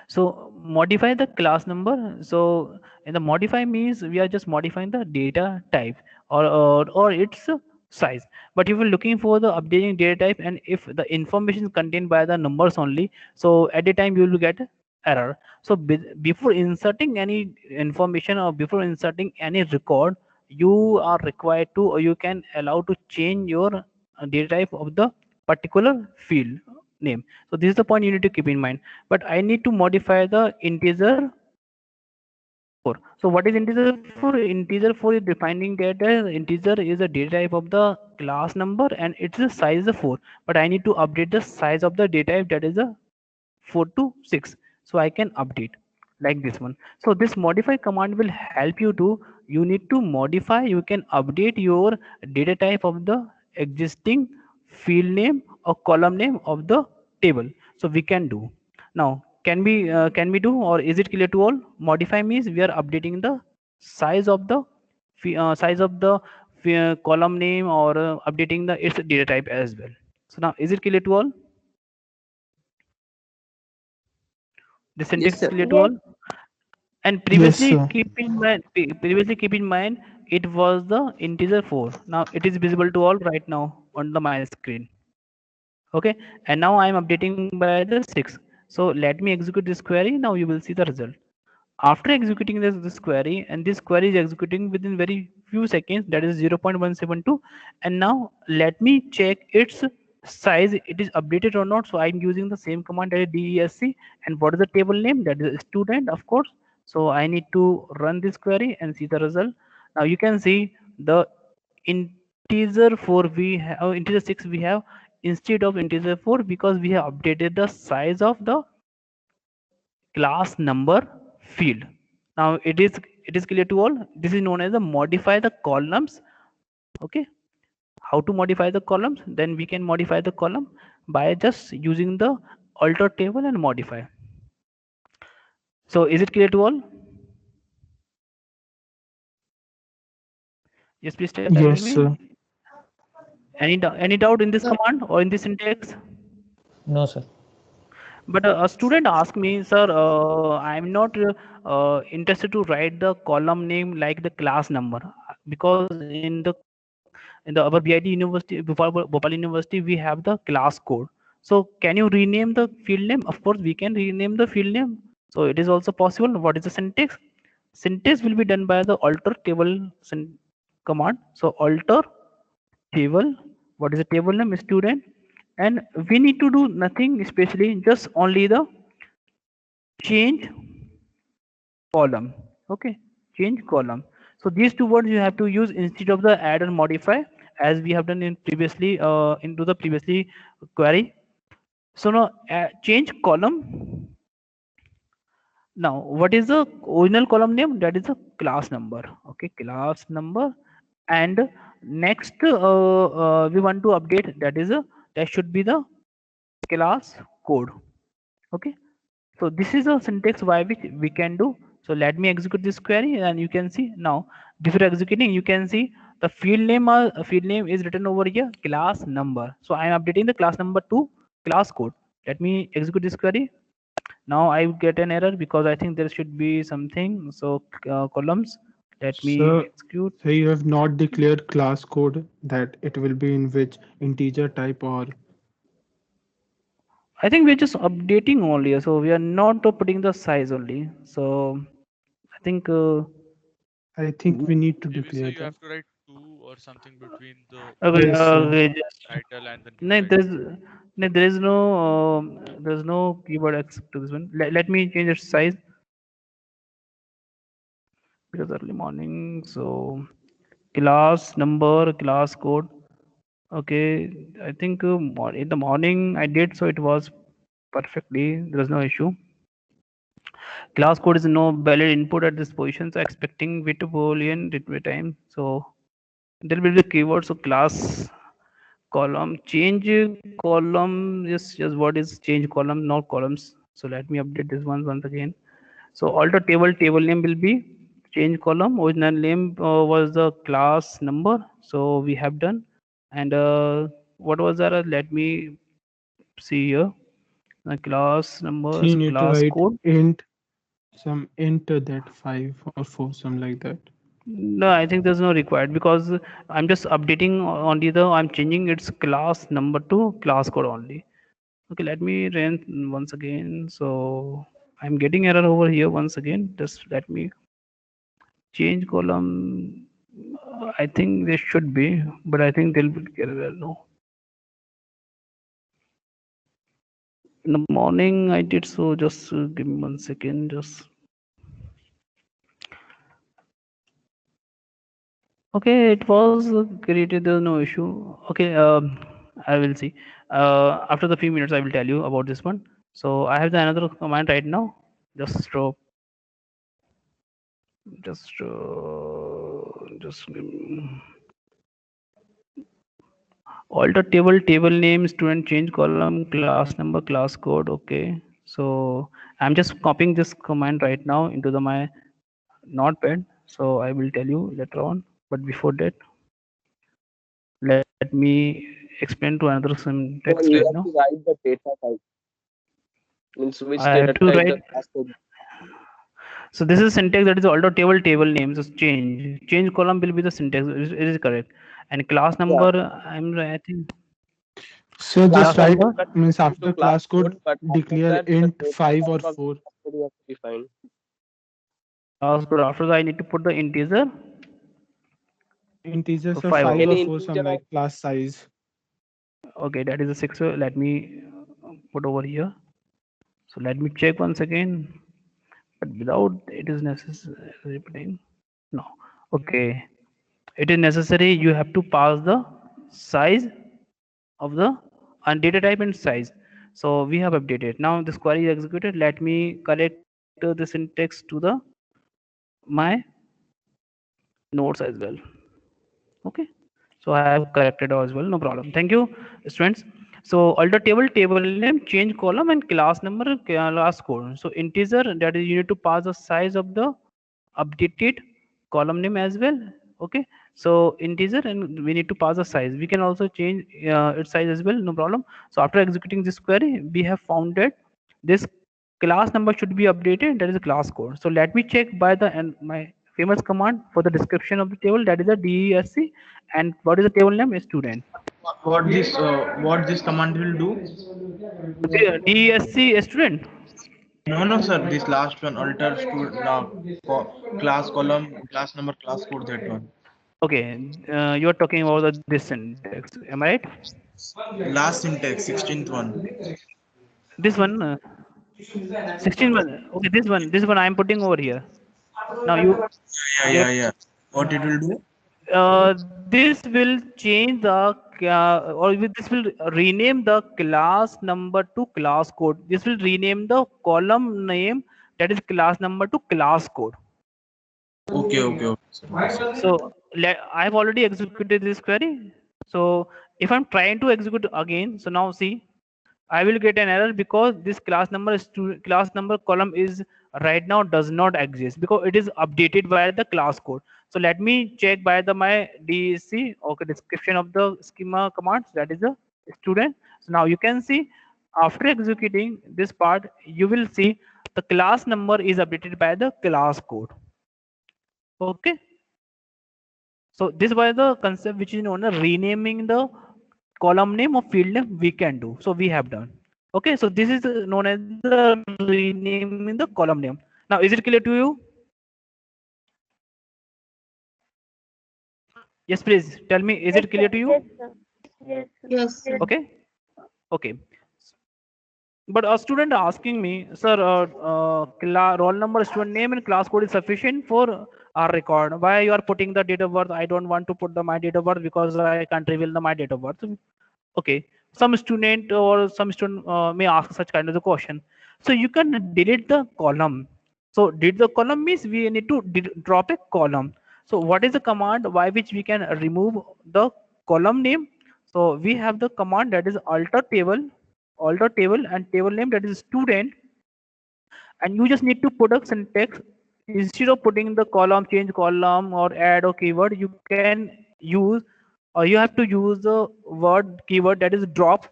A: So modify the class number. So in the modify means we are just modifying the data type or its size. But if you're looking for the updating data type and if the information is contained by the numbers only, so at the time you will get error. So before inserting any information or before inserting any record, you are required to or you can allow to change your data type of the particular field name. So this is the point you need to keep in mind. But I need to modify the integer 4. So what is integer 4? Integer 4 is defining data. Integer is a data type of the class number and its the size is 4. But I need to update the size of the data type, that is a 4 to 6. So I can update like this one. So this modify command will help you to, you need to modify, you can update your data type of the existing field name or column name of the table. So we can do. Now can we do, or is it clear to all? Modify means we are updating the size of the size of the column name or updating the its data type as well. So now is it clear to all? The
G: Yes,
A: syntax is
G: sir.
A: clear to
D: Yes.
A: all? And
E: Yes,
A: previously
E: sir.
A: keep in mind, keep in mind it was the integer 4. Now it is visible to all right now on the my screen. Okay, and now I am updating by the 6. So let me execute this query. Now you will see the result. After executing this query, and this query is executing within very few seconds, that is 0.172. And now let me check its size, it is updated or not. So I'm using the same command, that is DESC. And what is the table name? That is student, of course. So I need to run this query and see the result. Now you can see the integer 4 we have, integer 6 we have instead of integer 4, because we have updated the size of the class number field. Now it is clear to all. This is known as the modify the columns. Okay, how to modify the columns? Then we can modify the column by just using the alter table and modify. So is it clear to all? Yes, please tell
E: Yes,
A: me.
E: sir.
A: Any doubt in this
I: No.
A: command or in this syntax?
C: No, sir.
A: But a student asked me, sir, I'm not interested to write the column name like the class number, because in the our BIT University, Bhopal University, we have the class code. So can you rename the field name? Of course, we can rename the field name. So it is also possible. What is the syntax? Syntax will be done by the alter table command. So alter table. What is the table name? Student. And we need to do nothing especially, just only the change column. Okay, change column. So these two words you have to use instead of the add and modify, as we have done in previously into the previously query. So now change column. Now what is the original column name? That is a class number. Okay, class number. And next we want to update, that is a, that should be the class code. Okay, so this is a syntax by which we can do. So let me execute this query and you can see now before executing you can see the field name is written over here, class number. So I am updating the class number to class code. Let me execute this query. Now I get an error because I think there should be something. So columns, let me
L: So,
A: execute.
L: so you have not declared class code that it will be in which integer type or
A: I think we're just updating only, so we are not putting the size only. So I think
L: I think we need to
H: Maybe so
L: declare
H: you
L: that.
H: have to write two or something between the
A: okay,
L: Yes, sir.
A: just
H: title and the new
A: no,
H: title.
A: there's no keyboard except to this one. Let me change its size because early morning. So class number, class code. Okay, I think in the morning I did, so it was perfectly. There was no issue. Class code is no valid input at this position, so expecting with boolean return time. So there will be the keyword. So class column change column is just what is change column, not columns. So let me update this one once again. So alter table name will be change column. Original name was the class number, so we have done. And what was that? Let me see here. The class number
L: So
A: is
L: you need to
A: class
L: write
A: code.
L: some int that 5 or 4, something like that.
A: No, I think there's no required because I'm just updating only I'm changing its class number to class code only. Okay, let me run once again. So I'm getting error over here once again. Just let me change column. I think this should be, but I think they'll get error. No. In the morning I did so. Just give me 1 second. Just okay. It was created. There's no issue. Okay. I will see. After the few minutes, I will tell you about this one. So I have the another command right now. Just stop. Just give me- alter table name student change column class number class code. Okay, so I'm just copying this command right now into my notepad, so I will tell you later on. But before that, let me explain to another
K: So
A: syntax
K: you
A: right
K: have
A: now.
K: to write the data type. Means which
A: I
K: data
A: have to
K: type the
A: write.
K: class code.
A: So this is syntax that is alter table name. So change column will be the syntax. It is correct. And class
K: Yeah.
A: number, I think
L: So
K: Class
L: just
A: class
K: type
L: write,
K: you
A: number.
K: can
L: means
K: put into
L: after
K: class
L: class code,
K: code, but after
L: declare
K: that the
L: int
K: data
L: 5 or
K: type of the
L: 4.
K: class code you have to define.
A: Class code. After that, I need to put the integer
L: Integers of
A: five.
L: 5
A: Okay.
L: or
K: Any
L: 4, some
K: integer or
L: like class size.
A: Okay, that is a 6. Let me put over here. So let me check once again. But without it is necessary repeating. No. Okay. It is necessary. You have to pass the size of the and data type and size. So we have updated. Now this query is executed. Let me correct the syntax to the my nodes as well. Okay, so I have corrected as well, no problem. Thank you, students. So alter table name change column and class number class code. So integer, that is you need to pass the size of the updated column name as well. Okay, so integer, and we need to pass the size. We can also change its size as well, no problem. So after executing this query, we have found that this class number should be updated, that is a class code. So let me check by the and my famous command for the description of the table, that is a DESC. And what is the table name? Student.
B: What this command will do?
A: DESC student.
B: No, sir. This last one, alter class column, class number, class code. That one.
A: Okay, you are talking about this syntax, am I right?
B: Last syntax, 16th one.
A: This one, 16 one. Okay, this one I am putting over here. Now you
B: Yeah. What it will do?
A: this will change the this will rename the class number to class code. This will rename the column name, that is class number, to class code.
B: Okay.
A: So I've already executed this query. So if I'm trying to execute again, so now see, I will get an error because this class number column is right now does not exist because it is updated by the class code. So let me check by the my DEC, okay, description of the schema commands, that is the student. So now you can see after executing this part, you will see the class number is updated by the class code. Okay. So this was the concept which is known as renaming the column name or field name we can do. So we have done. Okay, so this is known as the renaming the column name. Now is it clear to you? Yes, please tell me, is
D: Yes,
A: it clear
D: sir.
A: to you?
D: Yes, sir. Yes, sir.
I: Yes, sir.
A: Okay, okay. But a student asking me, sir, roll number, student name, and class code is sufficient for our record. Why you are putting the date of birth? I don't want to put my date of birth because I can't reveal my date of birth. Okay, some student or some student may ask such kind of a question. So you can delete the column. So delete the column means we need to drop a column. So what is the command by which we can remove the column name? So we have the command that is alter table and table name, that is student, and you just need to put a syntax. Instead of putting the column, change column or add or keyword, you can use, or you have to use the word keyword, that is drop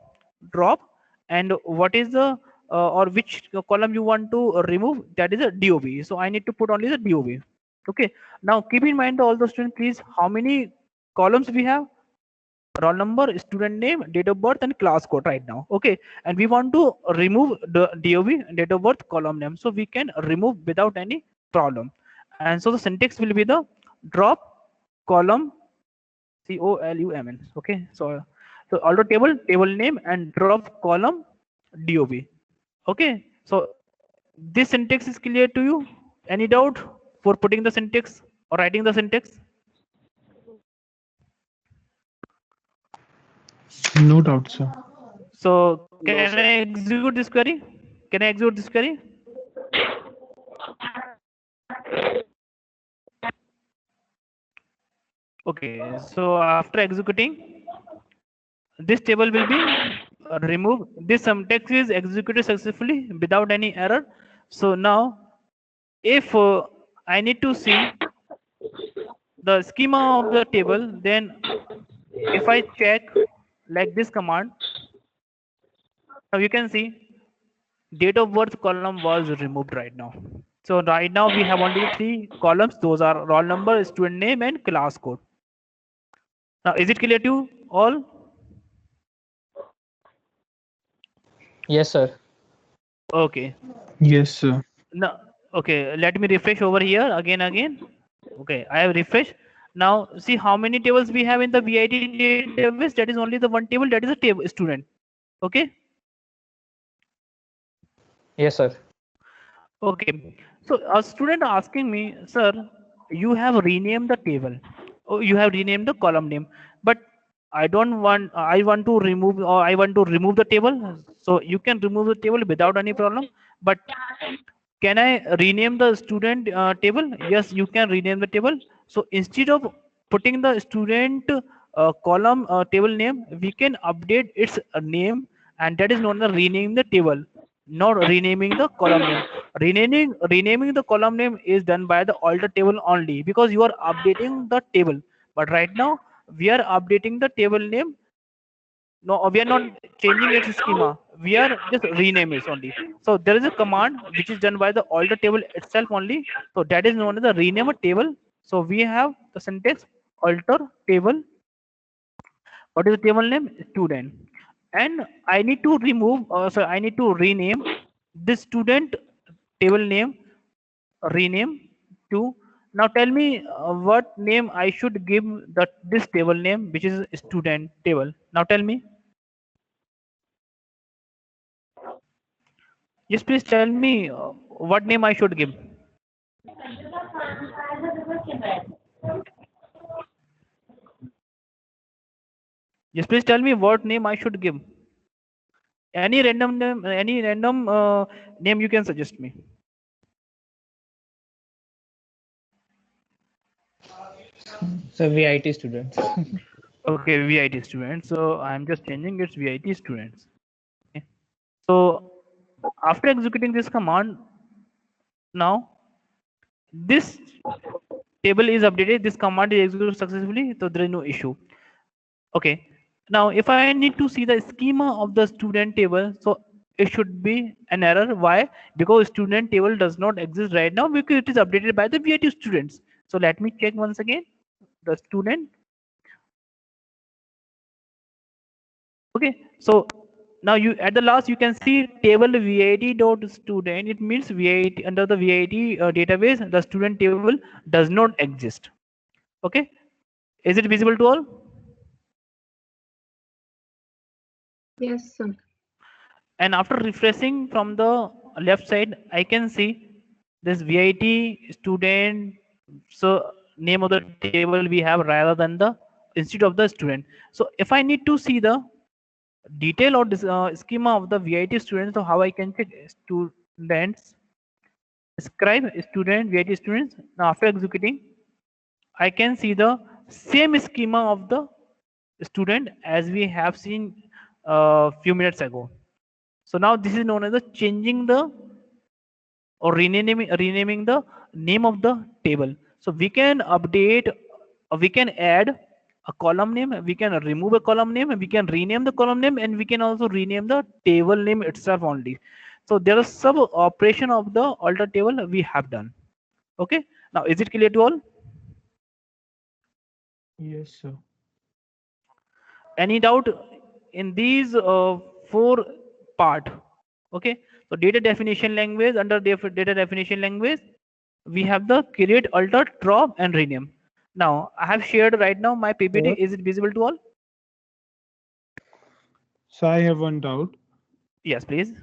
A: and what is the or which column you want to remove, that is a DOB. So I need to put only the DOB. Okay, now keep in mind all the students, please, how many columns we have: roll number, student name, date of birth, and class code right now. Okay, and we want to remove the DOB, date of birth, column name, so we can remove without any problem. And so the syntax will be the drop column column. Okay, so alter table name and drop column DOB. Okay, so this syntax is clear to you? Any doubt for putting the syntax or writing the syntax?
L: No doubt, sir.
A: So
K: No,
A: can
K: sir.
A: I execute this query? Can I execute this query? Okay, so after executing, this table will be removed. This syntax is executed successfully without any error. So now, if I need to see the schema of the table, then if I check like this command, now you can see date of birth column was removed right now. So right now we have only the three columns. Those are roll number, student name, and class code. Now is it clear to you all?
E: Yes, sir.
A: Okay.
L: Yes, sir.
A: Now, okay, let me refresh over here again. Okay, I have refreshed. Now see how many tables we have in the VIT database. That is only the one table. That is a table student. Okay.
E: Yes, sir.
A: Okay. So a student asking me, sir, you have renamed the table. Oh, you have renamed the column name, but I don't want. I want to remove, or I want to remove the table. So you can remove the table without any problem. But can I rename the student table? Yes, you can rename the table. So instead of putting the student column table name, we can update its name, and that is known as renaming the table, not renaming the column name. Renaming the column name is done by the alter table only, because you are updating the table. But right now we are updating the table name. No, we are not changing its schema, we are just rename it only. So there is a command which is done by the alter table itself only, so that is known as the rename a table. So we have the syntax alter table. What is the table name? Student. And I need to remove, so I need to rename this student table name, rename to. Now tell me what name I should give that this table name, which is student table. Now tell me. Yes, please tell me what name I should give. Yes, please tell me what name I should give. Any random name, any random name you can suggest me.
E: So VIT students.
A: Okay, VIT students. So I'm just changing its VIT students. Okay. So after executing this command, now this table is updated. This command is executed successfully, so there is no issue. Okay. Now, if I need to see the schema of the student table, so it should be an error. Why? Because student table does not exist right now because it is updated by the VIT students. So let me check once again the student. Okay. So now you at the last you can see table VIT dot student. It means VIT under the VIT database. The student table does not exist. Okay. Is it visible to all?
F: Yes, sir.
A: And after refreshing from the left side, I can see this VIT student. So name of the table we have rather than the instead of the student. So if I need to see the detail or this, schema of the VIT students, so how I can check students, describe student VIT students. Now after executing, I can see the same schema of the student as we have seen a few minutes ago. So now this is known as the changing the or renaming the name of the table. So we can update, we can add a column name, we can remove a column name, we can rename the column name, and we can also rename the table name itself only. So there is sub operation of the alter table we have done. Okay, now is it clear to all?
L: Yes, sir.
A: Any doubt in these four part? Okay, so data definition language, under data definition language we have the create, alter, drop and rename. Now I have shared right now my PPT.
L: Sir,
A: Is it visible to all?
L: so I have one doubt.
A: Yes, please.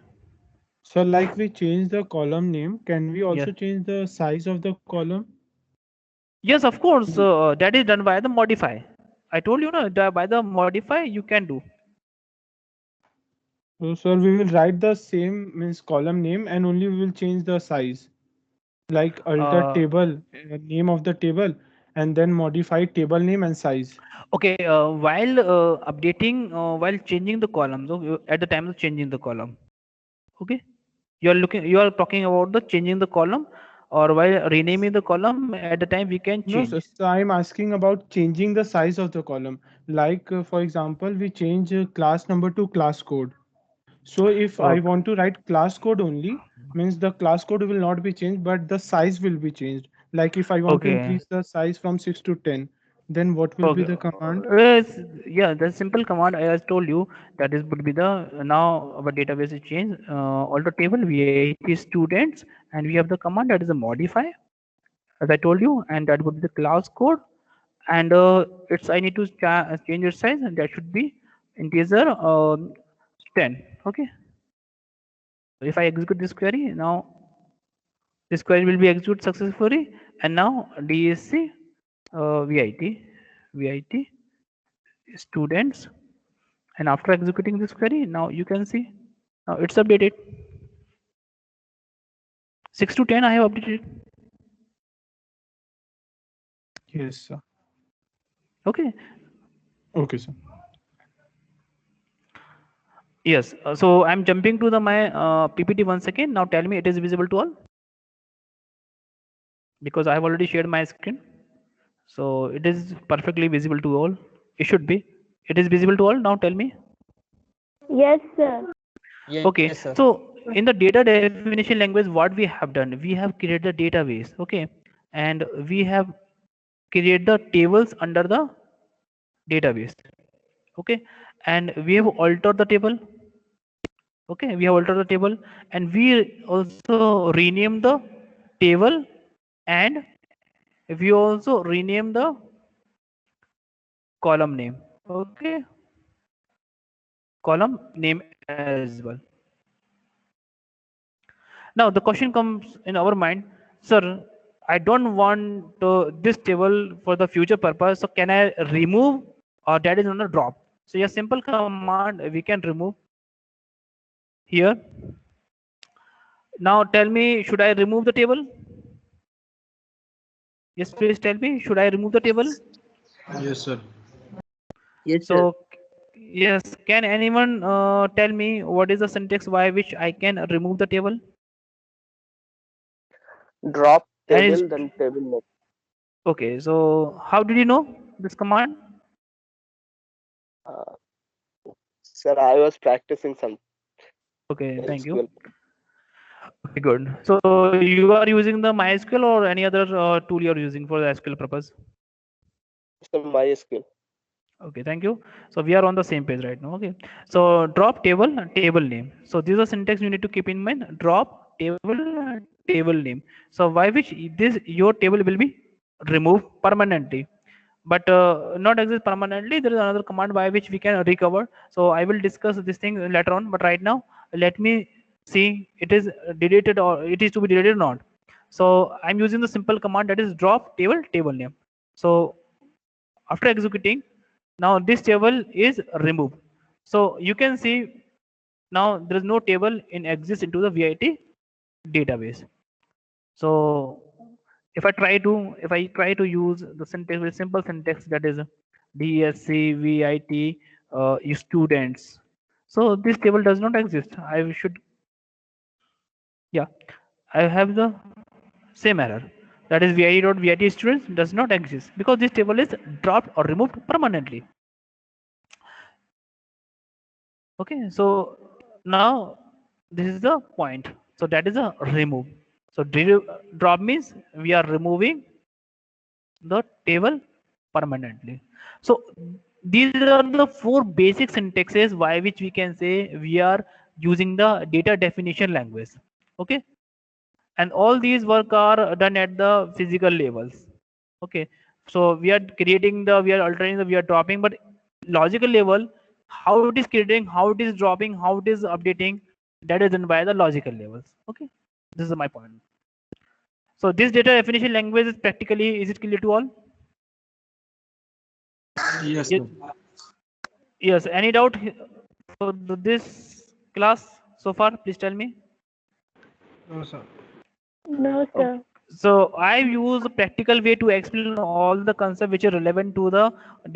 L: So like we change the column name, can we
A: Yes.
L: also change the size of the column?
A: Yes, of course. That is done by the modify. I told you, no, by the modify you can do.
L: So sir, we will write the same means column name and only we will change the size. Like alter table, name of the table, and then modify table name and size.
A: Okay, while updating, while changing the columns, okay, at the time of changing the column, okay, you are talking about the changing the column, or while renaming the column at the time we can change.
L: No, so I'm asking about changing the size of the column. Like for example, we change class number to class code. So if I
A: Okay.
L: want to write class code only, means the class code will not be changed, but the size will be changed. Like if I want to
A: Okay.
L: increase the size from 6 to 10, then what will be
A: Okay.
L: the command?
A: Yeah, the simple command I has told you, that is would be the now our database is changed. Alter table VIT students, and we have the command that is a modify, as I told you, and that would be the class code, and it's I need to change its size, and that should be integer 10. Okay. So if I execute this query now, this query will be executed successfully, and now DSC VIT students, and after executing this query now you can see now it's updated. 6 to 10 I have updated.
L: Yes, sir.
A: Okay.
L: Okay, sir.
A: Yes. So I'm jumping to the my PPT once again. Now tell me it is visible to all, because I have already shared my screen. So it is perfectly visible to all. It should be. It is visible to all. Now tell me.
D: Yes, sir.
C: Yes,
A: Okay.
C: yes, sir.
A: So in the data definition language, what we have done, we have created a database. Okay, and we have created the tables under the database. Okay, and we have altered the table. Okay, we have altered the table, and we also rename the table, and we also rename the column name. Okay, column name as well. Now the question comes in our mind, sir, I don't want this table for the future purpose, so can I remove, or that is on a drop? So a simple command we can remove here. Now tell me, should I remove the table? Yes, please tell me, should I remove the table?
B: Yes, sir.
G: Yes, sir.
A: So yes, can anyone tell me what is the syntax by which I can remove the table?
K: Drop
A: And it's
K: table, then table name.
A: okay. So how did you know this command?
K: Uh, Sir, I was practicing some
A: Okay, thank you.
K: SQL.
A: Okay, good. So you are using the MySQL or any other tool you are using for the SQL purpose?
K: So MySQL.
A: Okay, thank you. So we are on the same page right now. Okay. So drop table, table name. So these are syntax you need to keep in mind. Drop table, table name. So by which this your table will be removed permanently, but not exist permanently. There is another command by which we can recover. So I will discuss this thing later on. But right now, let me see it is deleted or it is to be deleted or not. So I'm using the simple command that is drop table, table name. So after executing, now this table is removed. So you can see now there is no table in exist into the VIT database. So if I try to use the syntax, very simple syntax, that is DSC VIT students. So this table does not exist. I should, yeah, I have the same error. that is VID.VID students does not exist because this table is dropped or removed permanently. Okay, so now this is the point. So that is a remove. So drop means we are removing the table permanently. So these are the four basic syntaxes by which we can say we are using the data definition language. Okay, and all these work are done at the physical levels. Okay, so we are creating the, we are altering the, we are dropping, but logical level, how it is creating, how it is dropping, how it is updating, that is done by the logical levels. Okay, this is my point. So this data definition language is practically, is it clear to all?
J: Yes,
A: Ye-
J: sir.
A: yes, any doubt for this class so far? Please tell me.
L: No, sir.
D: No,
A: Okay.
D: sir.
A: So I use a practical way to explain all the concepts which are relevant to the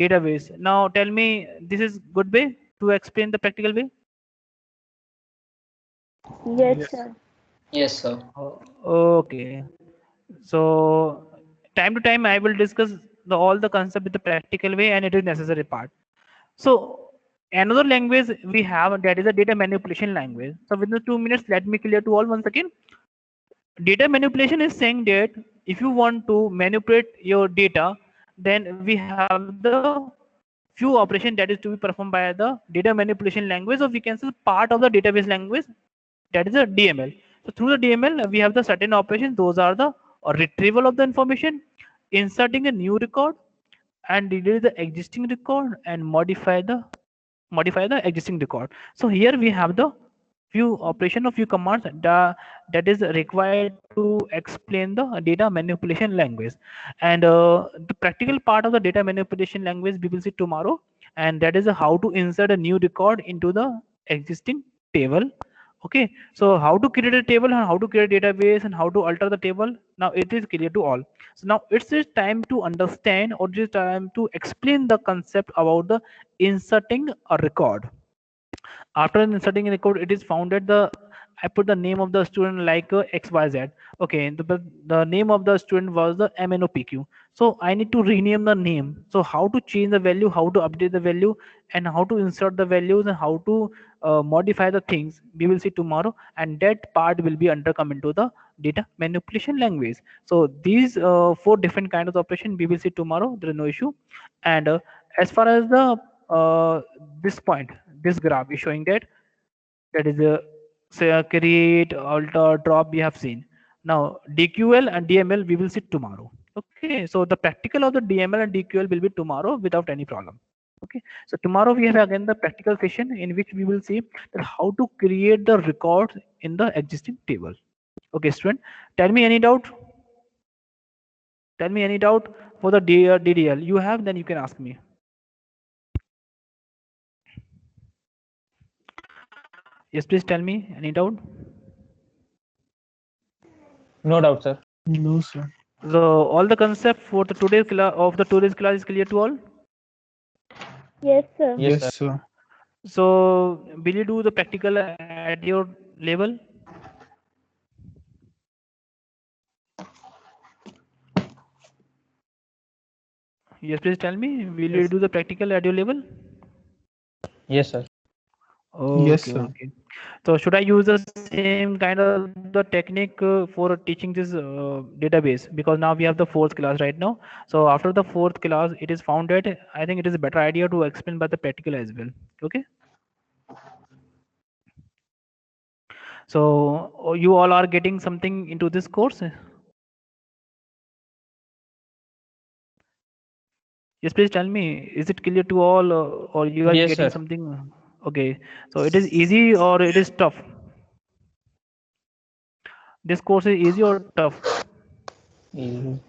A: database. Now tell me, this is good way to explain the practical way?
D: Yes,
L: Yes.
D: sir.
E: Yes, sir.
A: Okay. So time to time I will discuss all the concept with the practical way, and it is necessary part. So another language we have, that is a data manipulation language. So within 2 minutes, let me clear to all once again. Data manipulation is saying that if you want to manipulate your data, then we have the few operation that is to be performed by the data manipulation language, or we can say part of the database language, that is a DML. So through the DML, we have the certain operations. Those are the retrieval of the information, inserting a new record, and delete the existing record, and modify the existing record. So here we have the few operation of few commands that is required to explain the data manipulation language. And the practical part of the data manipulation language we will see tomorrow, and that is how to insert a new record into the existing table. Okay, so how to create a table and how to create a database and how to alter the table, now it is clear to all. So now it's just time to understand, or just time to explain the concept about the inserting a record. After inserting a record, it is found that the, I put the name of the student like XYZ. Okay, the name of the student was the MNOPQ. So I need to rename the name. So how to change the value, how to update the value, and how to insert the values, and how to modify the things, we will see tomorrow. And that part will be under come into the data manipulation language. So these four different kind of operation we will see tomorrow. There is no issue. And as far as the this point, this graph is showing that, that is a, say a create, alter, drop we have seen. Now DQL and DML we will see tomorrow. Okay, so the practical of the DML and DQL will be tomorrow without any problem. Okay, so tomorrow we have again the practical session in which we will see that how to create the records in the existing table. Okay, student, tell me any doubt. Tell me any doubt for the DDL you have, then you can ask me. Yes, please tell me any doubt.
E: No doubt, sir.
L: No, sir.
A: So all the concept for the today's class is clear to all.
D: Yes, sir.
E: Yes,
L: Yes,
E: sir.
L: sir.
A: So will you do the practical at your level? Yes, please tell me. Will you
L: Yes.
A: do the practical at your level?
E: Yes, sir.
L: Yes,
A: Okay,
L: sir.
A: okay. So should I use the same kind of the technique for teaching this database? Because now we have the fourth class right now. So after the fourth class, it is found that I think it is a better idea to explain by the practical as well. Okay. So you all are getting something into this course? Yes, please tell me. Is it clear to all, or you are
E: Yes,
A: getting
E: sir.
A: something? Okay. So it is easy or it is tough? This course is easy or tough?
E: Easy.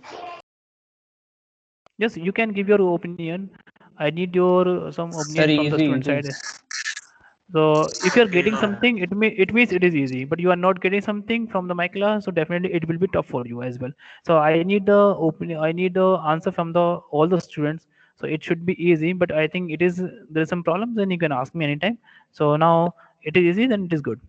A: Yes, you can give your opinion. I need your some
E: Sir,
A: opinion from the
E: easy,
A: student
E: easy.
A: side. So if you are getting something, it means it is easy. But you are not getting something from the my class, so definitely it will be tough for you as well. So I need the opinion. I need the answer from the all the students. So it should be easy. But I think it is, there is some problems. Then you can ask me anytime. So now it is easy. Then it is good.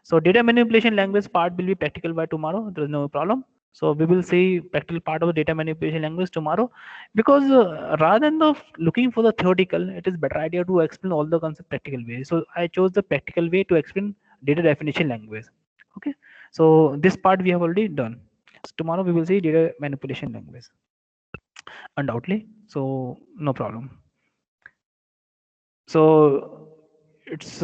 A: So data manipulation language part will be practical by tomorrow. There is no problem. So we will see practical part of the data manipulation language tomorrow, because rather than looking for the theoretical, it is better idea to explain all the concept practical way. So I chose the practical way to explain data definition language. Okay, so this part we have already done. So tomorrow we will see data manipulation language, undoubtedly. So no problem. So it's